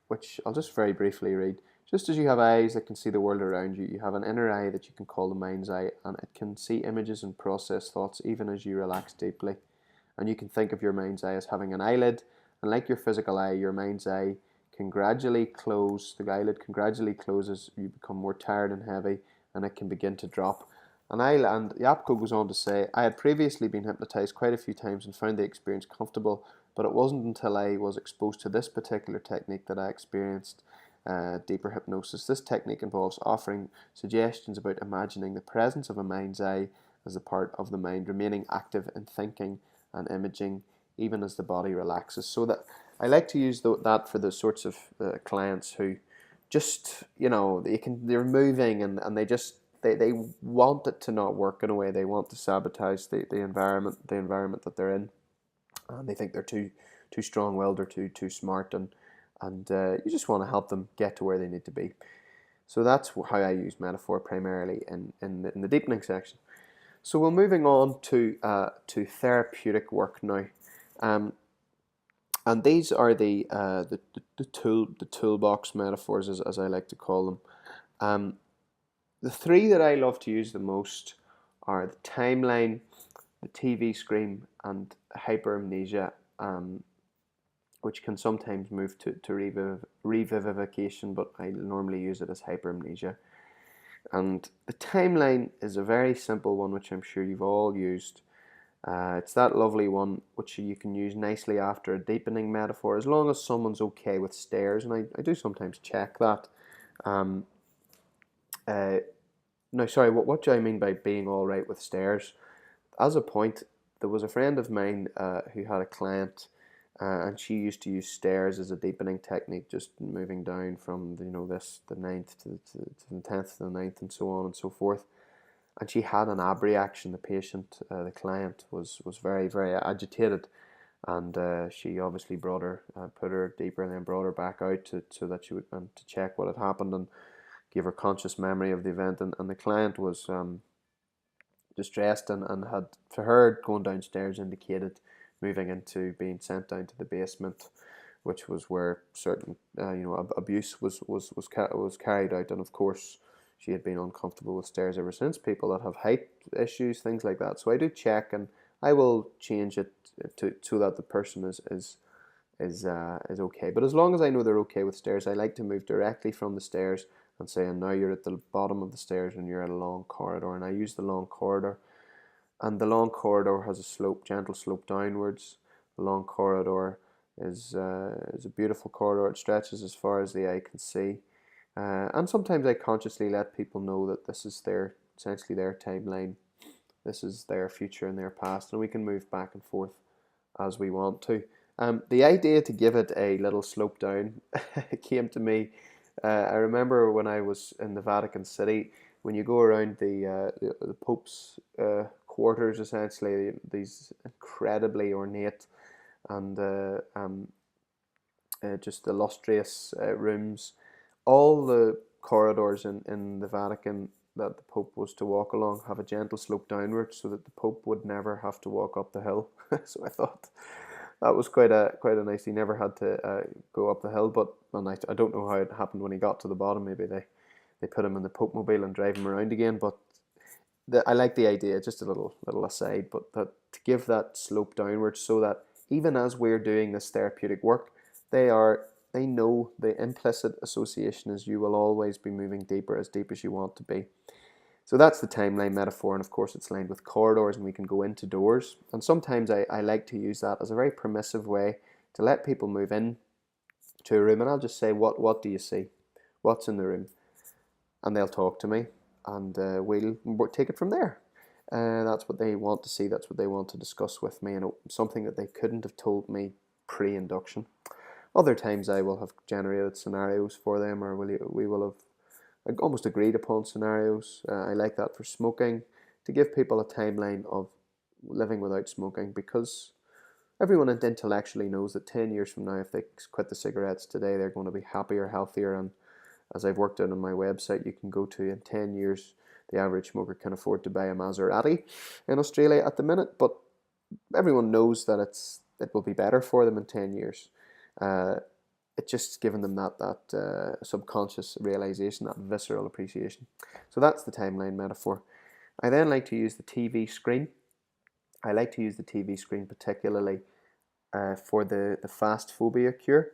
which I'll just very briefly read. Just as you have eyes that can see the world around you, you have an inner eye that you can call the mind's eye, and it can see images and process thoughts even as you relax deeply. And you can think of your mind's eye as having an eyelid, and like your physical eye, your mind's eye can gradually close, the eyelid can gradually close as you become more tired and heavy, and it can begin to drop. And Yapko goes on to say, I had previously been hypnotized quite a few times and found the experience comfortable, but it wasn't until I was exposed to this particular technique that I experienced deeper hypnosis. This technique involves offering suggestions about imagining the presence of a mind's eye as a part of the mind, remaining active in thinking and imaging even as the body relaxes. So that I like to use that for the sorts of clients who just, they're moving and they want it to not work in a way. They want to sabotage the environment that they're in, and they think they're too strong-willed or too smart, and you just want to help them get to where they need to be. So that's how I use metaphor primarily in the deepening section. So we're moving on to therapeutic work now. And these are the toolbox metaphors, as I like to call them. Um, the three that I love to use the most are the timeline, the TV screen, and hyperamnesia, which can sometimes move to revivification, but I normally use it as hyperamnesia. And the timeline is a very simple one, which I'm sure you've all used. It's that lovely one which you can use nicely after a deepening metaphor, as long as someone's okay with stairs, and I do sometimes check that. Um, uh, no, sorry, what do I mean by being all right with stairs? As a point, there was a friend of mine who had a client, and she used to use stairs as a deepening technique, just moving down from the ninth to the 10th to the ninth, and so on and so forth. And she had an ab reaction. The patient, the client, was very, very agitated, and she obviously put her deeper, and then brought her back out so that she would and to check what had happened and give her conscious memory of the event. And the client was distressed, and had, for her, going downstairs indicated moving into being sent down to the basement, which was where certain abuse was carried out. And of course, she had been uncomfortable with stairs ever since. People that have height issues, things like that. So I do check, and I will change it to so that the person is okay. But as long as I know they're okay with stairs, I like to move directly from the stairs and say, and now you're at the bottom of the stairs and you're at a long corridor. And I use the long corridor, and the long corridor has a slope, gentle slope downwards. The long corridor is a beautiful corridor. It stretches as far as the eye can see. And sometimes I consciously let people know that this is essentially their timeline. This is their future and their past, and we can move back and forth as we want to. The idea to give it a little slope down came to me. I remember when I was in the Vatican City, when you go around the Pope's quarters, essentially these incredibly ornate and just illustrious rooms. All the corridors in the Vatican that the Pope was to walk along have a gentle slope downwards, so that the Pope would never have to walk up the hill. So I thought that was quite a nice. He never had to go up the hill, but I don't know how it happened when he got to the bottom. Maybe they put him in the Pope mobile and drive him around again. But I like the idea. Just a little aside, but that to give that slope downwards, so that even as we're doing this therapeutic work, they know the implicit association is you will always be moving deeper, as deep as you want to be. So that's the timeline metaphor, and of course it's lined with corridors, and we can go into doors. And sometimes I like to use that as a very permissive way to let people move in to a room, and I'll just say, what do you see? What's in the room? And they'll talk to me, and we'll take it from there. That's what they want to see, that's what they want to discuss with me, and something that they couldn't have told me pre-induction. Other times I will have generated scenarios for them, or we will have almost agreed upon scenarios. I like that for smoking, to give people a timeline of living without smoking, because everyone intellectually knows that 10 years from now, if they quit the cigarettes today, they're going to be happier, healthier, and as I've worked out on my website, you can go to, in 10 years, the average smoker can afford to buy a Maserati in Australia at the minute, but everyone knows that it will be better for them in 10 years. It's just given them that subconscious realization, that visceral appreciation. So that's the timeline metaphor. I then like to use the TV screen. I like to use the TV screen particularly for the fast phobia cure,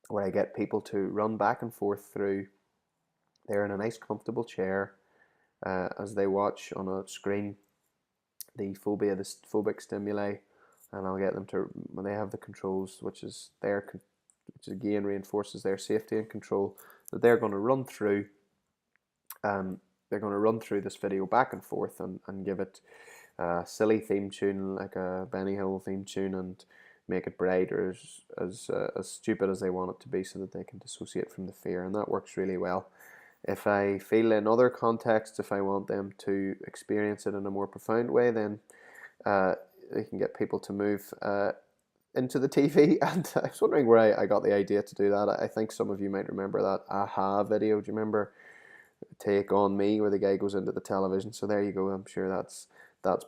where I get people to run back and forth through. They're in a nice comfortable chair as they watch on a screen the phobic stimuli, and I'll get them to, when they have the controls, which again reinforces their safety and control, that they're going to run through. They're going to run through this video back and forth, and give it a silly theme tune, like a Benny Hill theme tune, and make it bright, or as stupid as they want it to be, so that they can dissociate from the fear, and that works really well. If I feel in other contexts, if I want them to experience it in a more profound way, then they can get people to move into the TV. And I was wondering where I got the idea to do that. I think some of you might remember that Aha video. Do you remember Take On Me, where the guy goes into the television? So there you go. I'm sure that's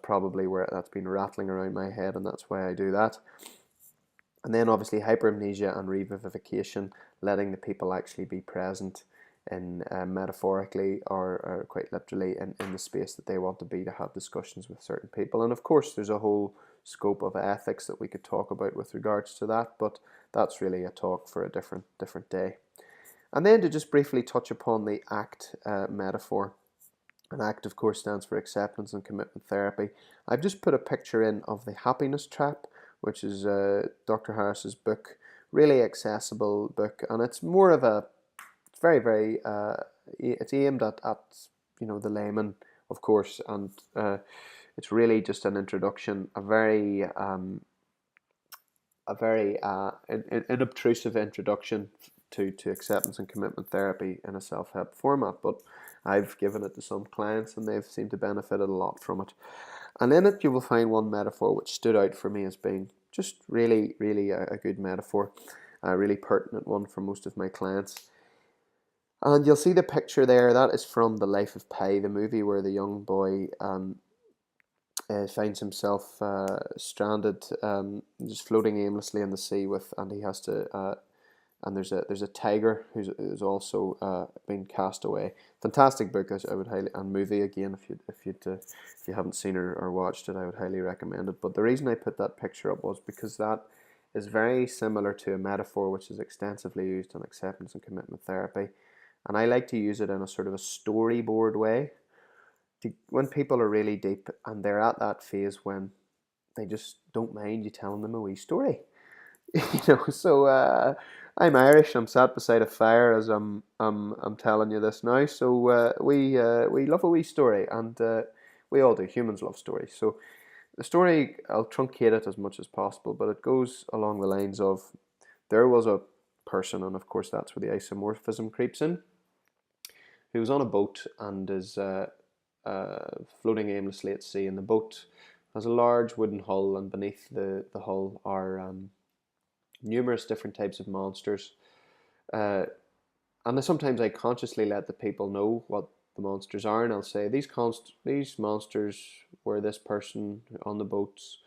probably where that's been rattling around my head, and that's why I do that. And then obviously hyperamnesia and revivification, letting the people actually be present in metaphorically or quite literally in the space that they want to be to have discussions with certain people. And of course there's a whole scope of ethics that we could talk about with regards to that, but that's really a talk for a different day. And then to just briefly touch upon the ACT metaphor. An ACT, of course, stands for Acceptance and Commitment Therapy. I've just put a picture in of the Happiness Trap, which is Dr. Harris's book, really accessible book, and it's more of a very it's aimed at the layman, of course, and it's really just an introduction, a very inobtrusive introduction to acceptance and commitment therapy in a self-help format, but I've given it to some clients and they've seemed to benefit a lot from it. And in it you will find one metaphor which stood out for me as being just really a good metaphor, a really pertinent one for most of my clients. And you'll see the picture there, that is from The Life of Pi, the movie where the young boy finds himself stranded, just floating aimlessly in the sea and he has to and there's a tiger who's also been cast away. Fantastic book, I would highly, and movie again, if you haven't seen or watched it, I would highly recommend it. But the reason I put that picture up was because that is very similar to a metaphor which is extensively used in acceptance and commitment therapy, and I like to use it in a sort of a storyboard way. When people are really deep and they're at that phase when they just don't mind you telling them a wee story. So I'm Irish. I'm sat beside a fire as I'm telling you this now. So we love a wee story, and we all do. Humans love stories. So the story, I'll truncate it as much as possible, but it goes along the lines of there was a person, and of course that's where the isomorphism creeps in, who was on a boat and is floating aimlessly at sea, and the boat has a large wooden hull, and beneath the hull are numerous different types of monsters. And sometimes I consciously let the people know what the monsters are, and I'll say these monsters were this person on the boats.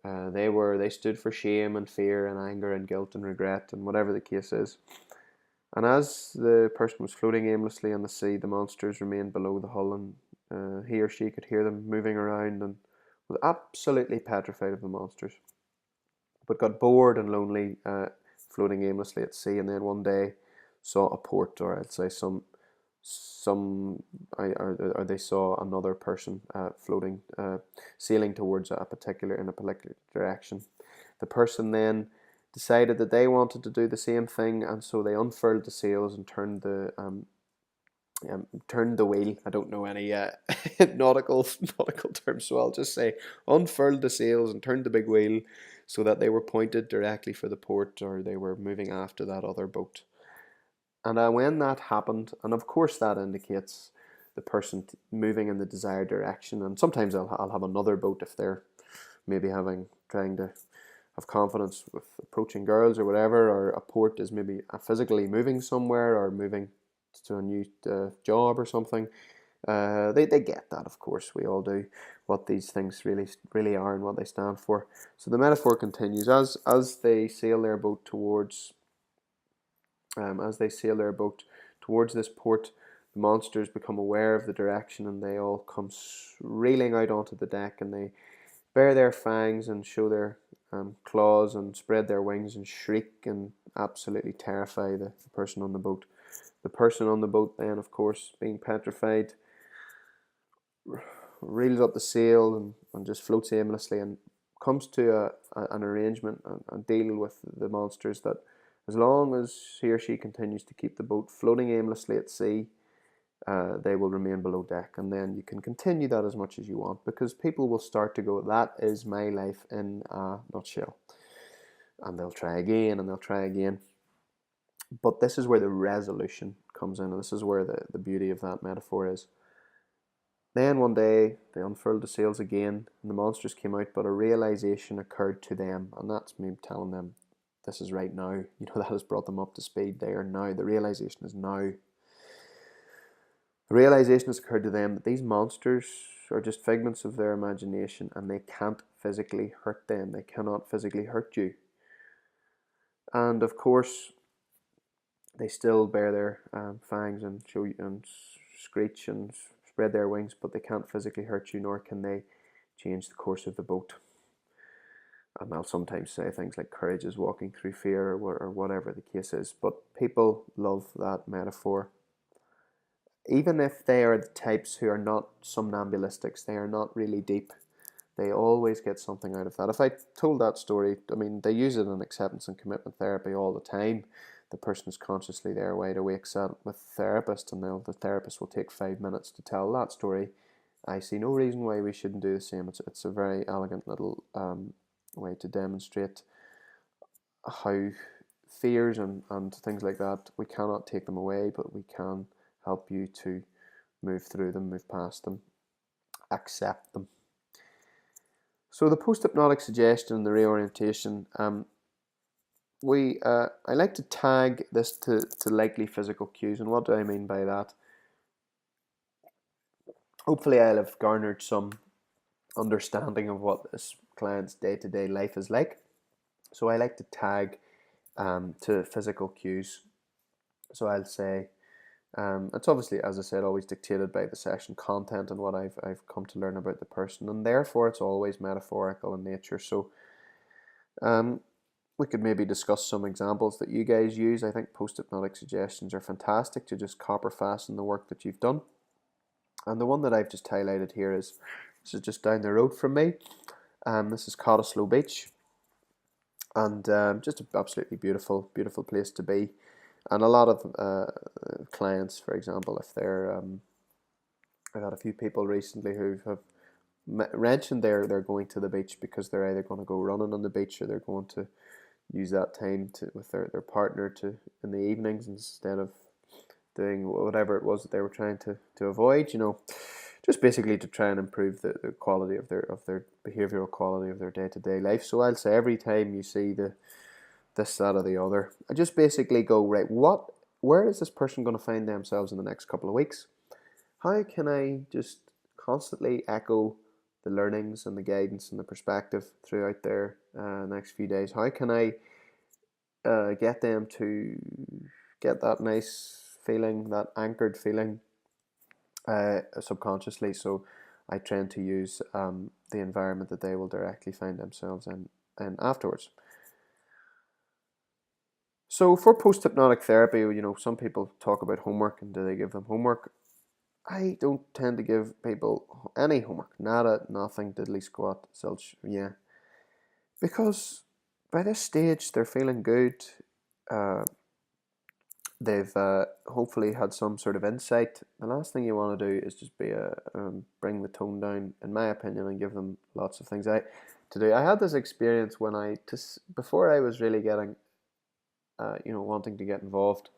They stood for shame and fear and anger and guilt and regret and whatever the case is. And as the person was floating aimlessly on the sea, the monsters remained below the hull, and he or she could hear them moving around and was absolutely petrified of the monsters, but got bored and lonely floating aimlessly at sea. And then one day saw a port, or I'd say or they saw another person floating, sailing towards in a particular direction. The person then decided that they wanted to do the same thing, and so they unfurled the sails and turned the wheel. I don't know any nautical terms, so I'll just say unfurled the sails and turned the big wheel so that they were pointed directly for the port, or they were moving after that other boat. And when that happened, and of course that indicates the person moving in the desired direction, and sometimes I'll have another boat if they're maybe trying to have confidence with approaching girls or whatever, or a port is maybe physically moving somewhere or moving to a new job or something. They get that, of course. We all do, what these things really are and what they stand for. So the metaphor continues as they sail their boat towards this port. The monsters become aware of the direction, and they all come reeling out onto the deck, and they bare their fangs and show their claws and spread their wings and shriek and absolutely terrify the person on the boat. The person on the boat then, of course, being petrified, reels up the sail and just floats aimlessly, and comes to an arrangement and deal with the monsters that as long as he or she continues to keep the boat floating aimlessly at sea, they will remain below deck. And then you can continue that as much as you want, because people will start to go, that is my life in a nutshell. And they'll try again and they'll try again. But this is where the resolution comes in, and this is where the beauty of that metaphor is. Then one day they unfurled the sails again, and the monsters came out, but a realization occurred to them, and that's me telling them this is right now. That has brought them up to speed. They are now. The realization is now. The realization has occurred to them that these monsters are just figments of their imagination, and they can't physically hurt them. They cannot physically hurt you. and of course they still bear their fangs and show you and screech and spread their wings, but they can't physically hurt you, nor can they change the course of the boat. And I'll sometimes say things like courage is walking through fear, or whatever the case is. But people love that metaphor. Even if they are the types who are not somnambulistics, they are not really deep, they always get something out of that. If I told that story, I mean, they use it in acceptance and commitment therapy all the time. The person is consciously there, wide awake, sat with the therapist, and the therapist will take 5 minutes to tell that story. I see no reason why we shouldn't do the same. It's a very elegant little way to demonstrate how fears and things like that, we cannot take them away, but we can help you to move through them, move past them, accept them. So the post-hypnotic suggestion and the reorientation, I like to tag this to likely physical cues. And what do I mean by that? Hopefully I'll have garnered some understanding of what this client's day-to-day life is like. So I like to tag to physical cues. So I'll say, it's obviously, as I said, always dictated by the session content and what I've come to learn about the person, and therefore it's always metaphorical in nature. So we could maybe discuss some examples that you guys use. I think post-hypnotic suggestions are fantastic to just copper fasten the work that you've done. And the one that I've just highlighted here is, this is just down the road from me. This is Cottesloe Beach, and just an absolutely beautiful place to be. And a lot of clients, for example, if they're, I've had a few people recently who have mentioned they're going to the beach because they're either going to go running on the beach, or they're going to use that time with their partner to in the evenings, instead of doing whatever it was that they were trying to avoid, just basically to try and improve the quality of their behavioural quality of their day-to-day life. So I'll say every time you see this, that, or the other, I just basically go, right, where is this person going to find themselves in the next couple of weeks? How can I just constantly echo the learnings and the guidance and the perspective throughout their next few days? How can I get them to get that nice feeling, that anchored feeling subconsciously? So I tend to use the environment that they will directly find themselves in afterwards. So for post-hypnotic therapy, some people talk about homework, and do they give them homework? I don't tend to give people any homework. Nada, nothing, diddly squat, zilch, yeah. Because by this stage, they're feeling good. They've hopefully had some sort of insight. The last thing you want to do is just bring the tone down, in my opinion, and give them lots of things to do. I had this experience when before I was really getting, wanting to get involved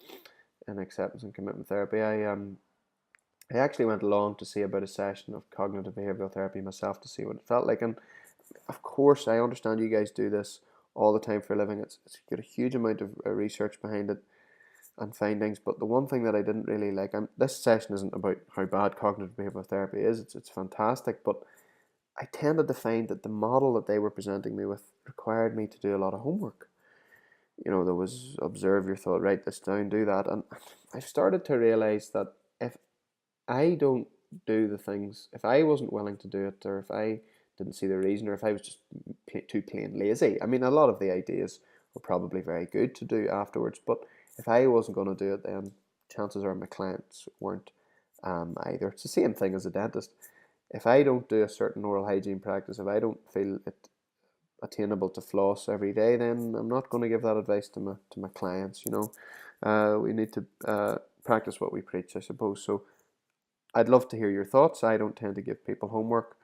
in acceptance and commitment therapy. I actually went along to see about a session of cognitive behavioral therapy myself to see what it felt like. And of course, I understand you guys do this all the time for a living. It's got a huge amount of research behind it and findings. But the one thing that I didn't really like, this session isn't about how bad cognitive behavioral therapy is. It's fantastic, but I tended to find that the model that they were presenting me with required me to do a lot of homework. There was observe your thought, write this down, do that. And I started to realize that if I don't do the things, if I wasn't willing to do it, or if I didn't see the reason, or if I was just too plain lazy, I mean, a lot of the ideas were probably very good to do afterwards, but if I wasn't going to do it, then chances are my clients weren't either. It's the same thing as a dentist. If I don't do a certain oral hygiene practice, if I don't feel it attainable to floss every day, then I'm not going to give that advice to my clients. We need to practice what we preach, I suppose. So I'd love to hear your thoughts. I don't tend to give people homework,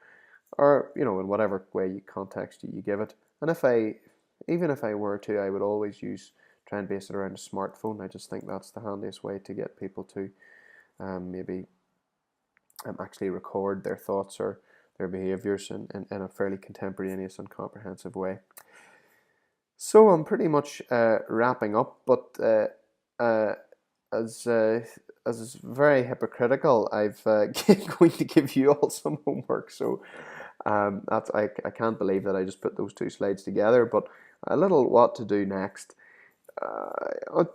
or in whatever way context you give it. And even if I were to, I would always try and base it around a smartphone. I just think that's the handiest way to get people to maybe actually record their thoughts or their behaviours in a fairly contemporaneous and comprehensive way. So I'm pretty much wrapping up, but as is very hypocritical, I've going to give you all some homework. So I can't believe that I just put those two slides together. But a little what to do next.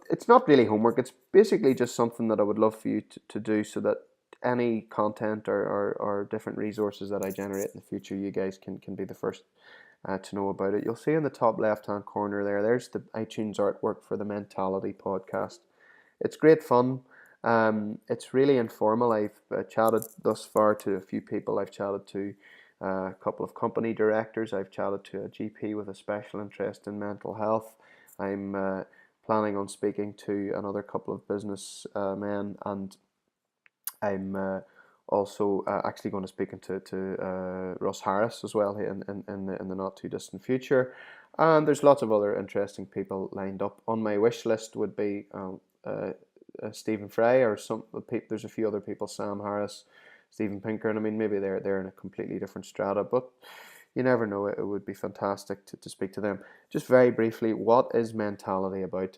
it's not really homework. It's basically just something that I would love for you to do, so that any content or different resources that I generate in the future, you guys can be the first to know about it. You'll see in the top left hand corner there's the iTunes artwork for the Mentality podcast. It's great fun. It's really informal. I've chatted thus far to a few people. I've chatted to a couple of company directors. I've chatted to a GP with a special interest in mental health. I'm planning on speaking to another couple of business men, and I'm also actually going to speak to Russ Harris as well in the not too distant future. And there's lots of other interesting people lined up. On my wish list would be Stephen Fry, or there's a few other people, Sam Harris, Stephen Pinker, and I mean, maybe they're in a completely different strata, but you never know. It would be fantastic to speak to them. Just very briefly, what is Mentality about?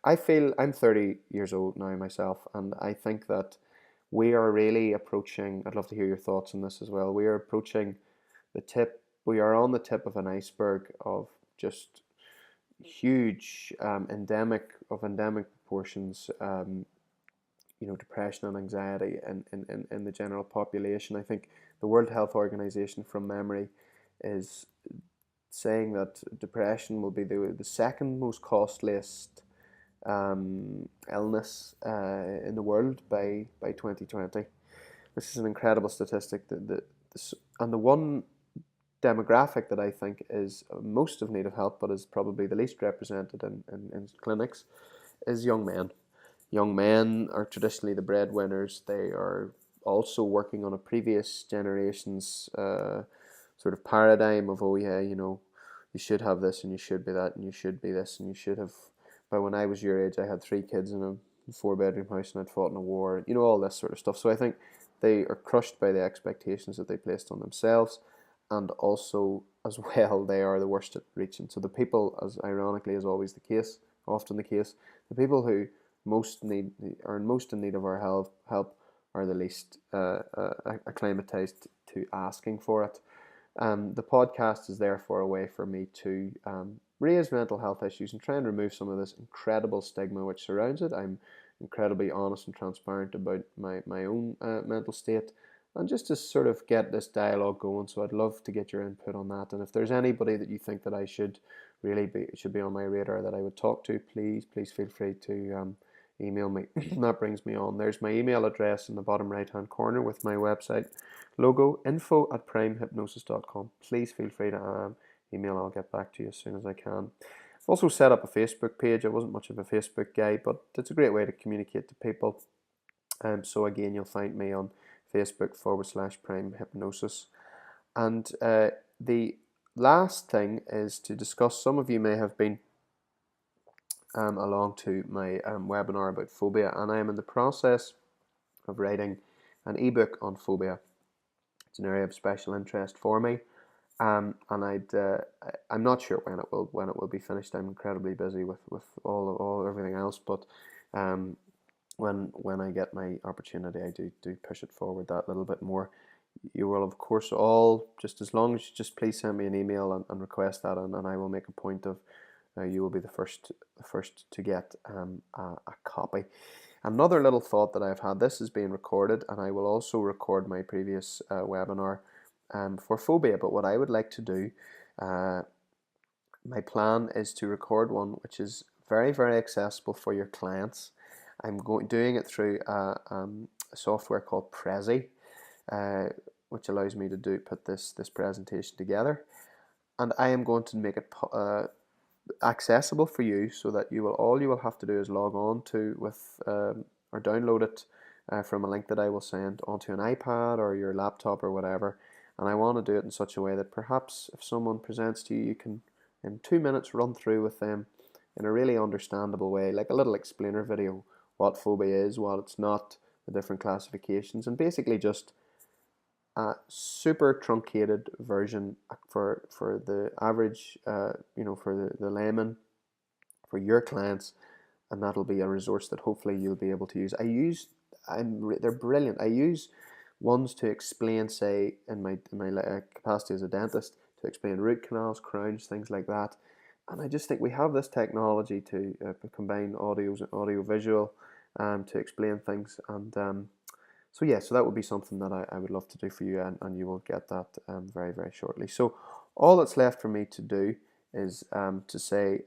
I feel I'm 30 years old now myself, and I think that we are really approaching. I'd love to hear your thoughts on this as well. We are approaching the tip. We are on the tip of an iceberg of just huge endemic proportions. Depression and anxiety in the general population. I think the World Health Organization, from memory, is saying that depression will be the second most costliest illness in the world by 2020. This is an incredible statistic. And the one demographic that I think is most of need of help, but is probably the least represented in clinics, is young men. Young men are traditionally the breadwinners. They are also working on a previous generation's sort of paradigm of, oh yeah, you should have this and you should be that and you should be this and you should have. But when I was your age, I had 3 kids in a 4-bedroom house and I'd fought in a war. All this sort of stuff. So I think they are crushed by the expectations that they placed on themselves, and also as well they are the worst at reaching. So the people, as ironically is always the case, often the case, the people who most in need of our help are the least acclimatized to asking for it. The podcast is therefore a way for me to raise mental health issues and try and remove some of this incredible stigma which surrounds it. I'm incredibly honest and transparent about my own mental state, and just to sort of get this dialogue going. So I'd love to get your input on that. And if there's anybody that you think that I should be on my radar that I would talk to, please feel free to email me. That brings me on. There's my email address in the bottom right hand corner with my website logo, info@primehypnosis.com. Please feel free to email. I'll get back to you as soon as I can. I've also set up a Facebook page. I wasn't much of a Facebook guy, but it's a great way to communicate to people. So again, you'll find me on Facebook /Prime Hypnosis. And the last thing is to discuss, some of you may have been along to my webinar about phobia, and I am in the process of writing an ebook on phobia. It's an area of special interest for me, and I'm not sure when it will be finished. I'm incredibly busy with all everything else, but when I get my opportunity, I do push it forward that little bit more. You will, of course, all, just as long as you just please send me an email and request that, and I will make a point of you will be the first to get a copy. Another little thought that I've had, this is being recorded, and I will also record my previous webinar for phobia. But what I would like to do, my plan is to record one which is very, very accessible for your clients. I'm doing it through a software called Prezi, which allows me to put this presentation together, and I am going to make it accessible for you, so that all you will have to do is log on to or download it from a link that I will send onto an iPad or your laptop or whatever. And I want to do it in such a way that perhaps if someone presents to you, you can in 2 minutes run through with them in a really understandable way, like a little explainer video, what phobia is, what it's not, the different classifications, and basically just a super truncated version for the average, for the layman, for your clients, and that'll be a resource that hopefully you'll be able to use. They're brilliant. I use ones to explain, say, in my capacity as a dentist, to explain root canals, crowns, things like that. And I just think we have this technology to combine audio visual to explain things. And so yeah, so that would be something that I would love to do for you, and you will get that very, very shortly. So all that's left for me to do is to say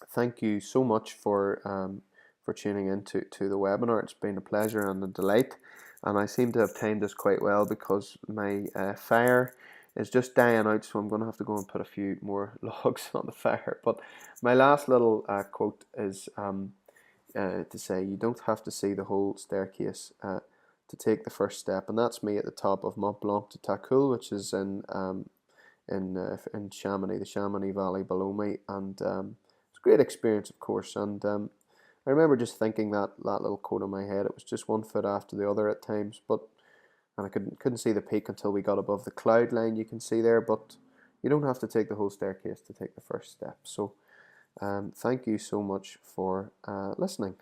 thank you so much for tuning in to the webinar. It's been a pleasure and a delight, and I seem to have timed this quite well because my fire is just dying out, so I'm going to have to go and put a few more logs on the fire. But my last little quote is to say you don't have to see the whole staircase to take the first step, and that's me at the top of Mont Blanc de Tacul, which is in Chamonix, the Chamonix Valley below me, and it's a great experience, of course. And I remember just thinking that little quote in my head. It was just one foot after the other at times, but and I couldn't see the peak until we got above the cloud line. You can see there, but you don't have to take the whole staircase to take the first step. So thank you so much for listening.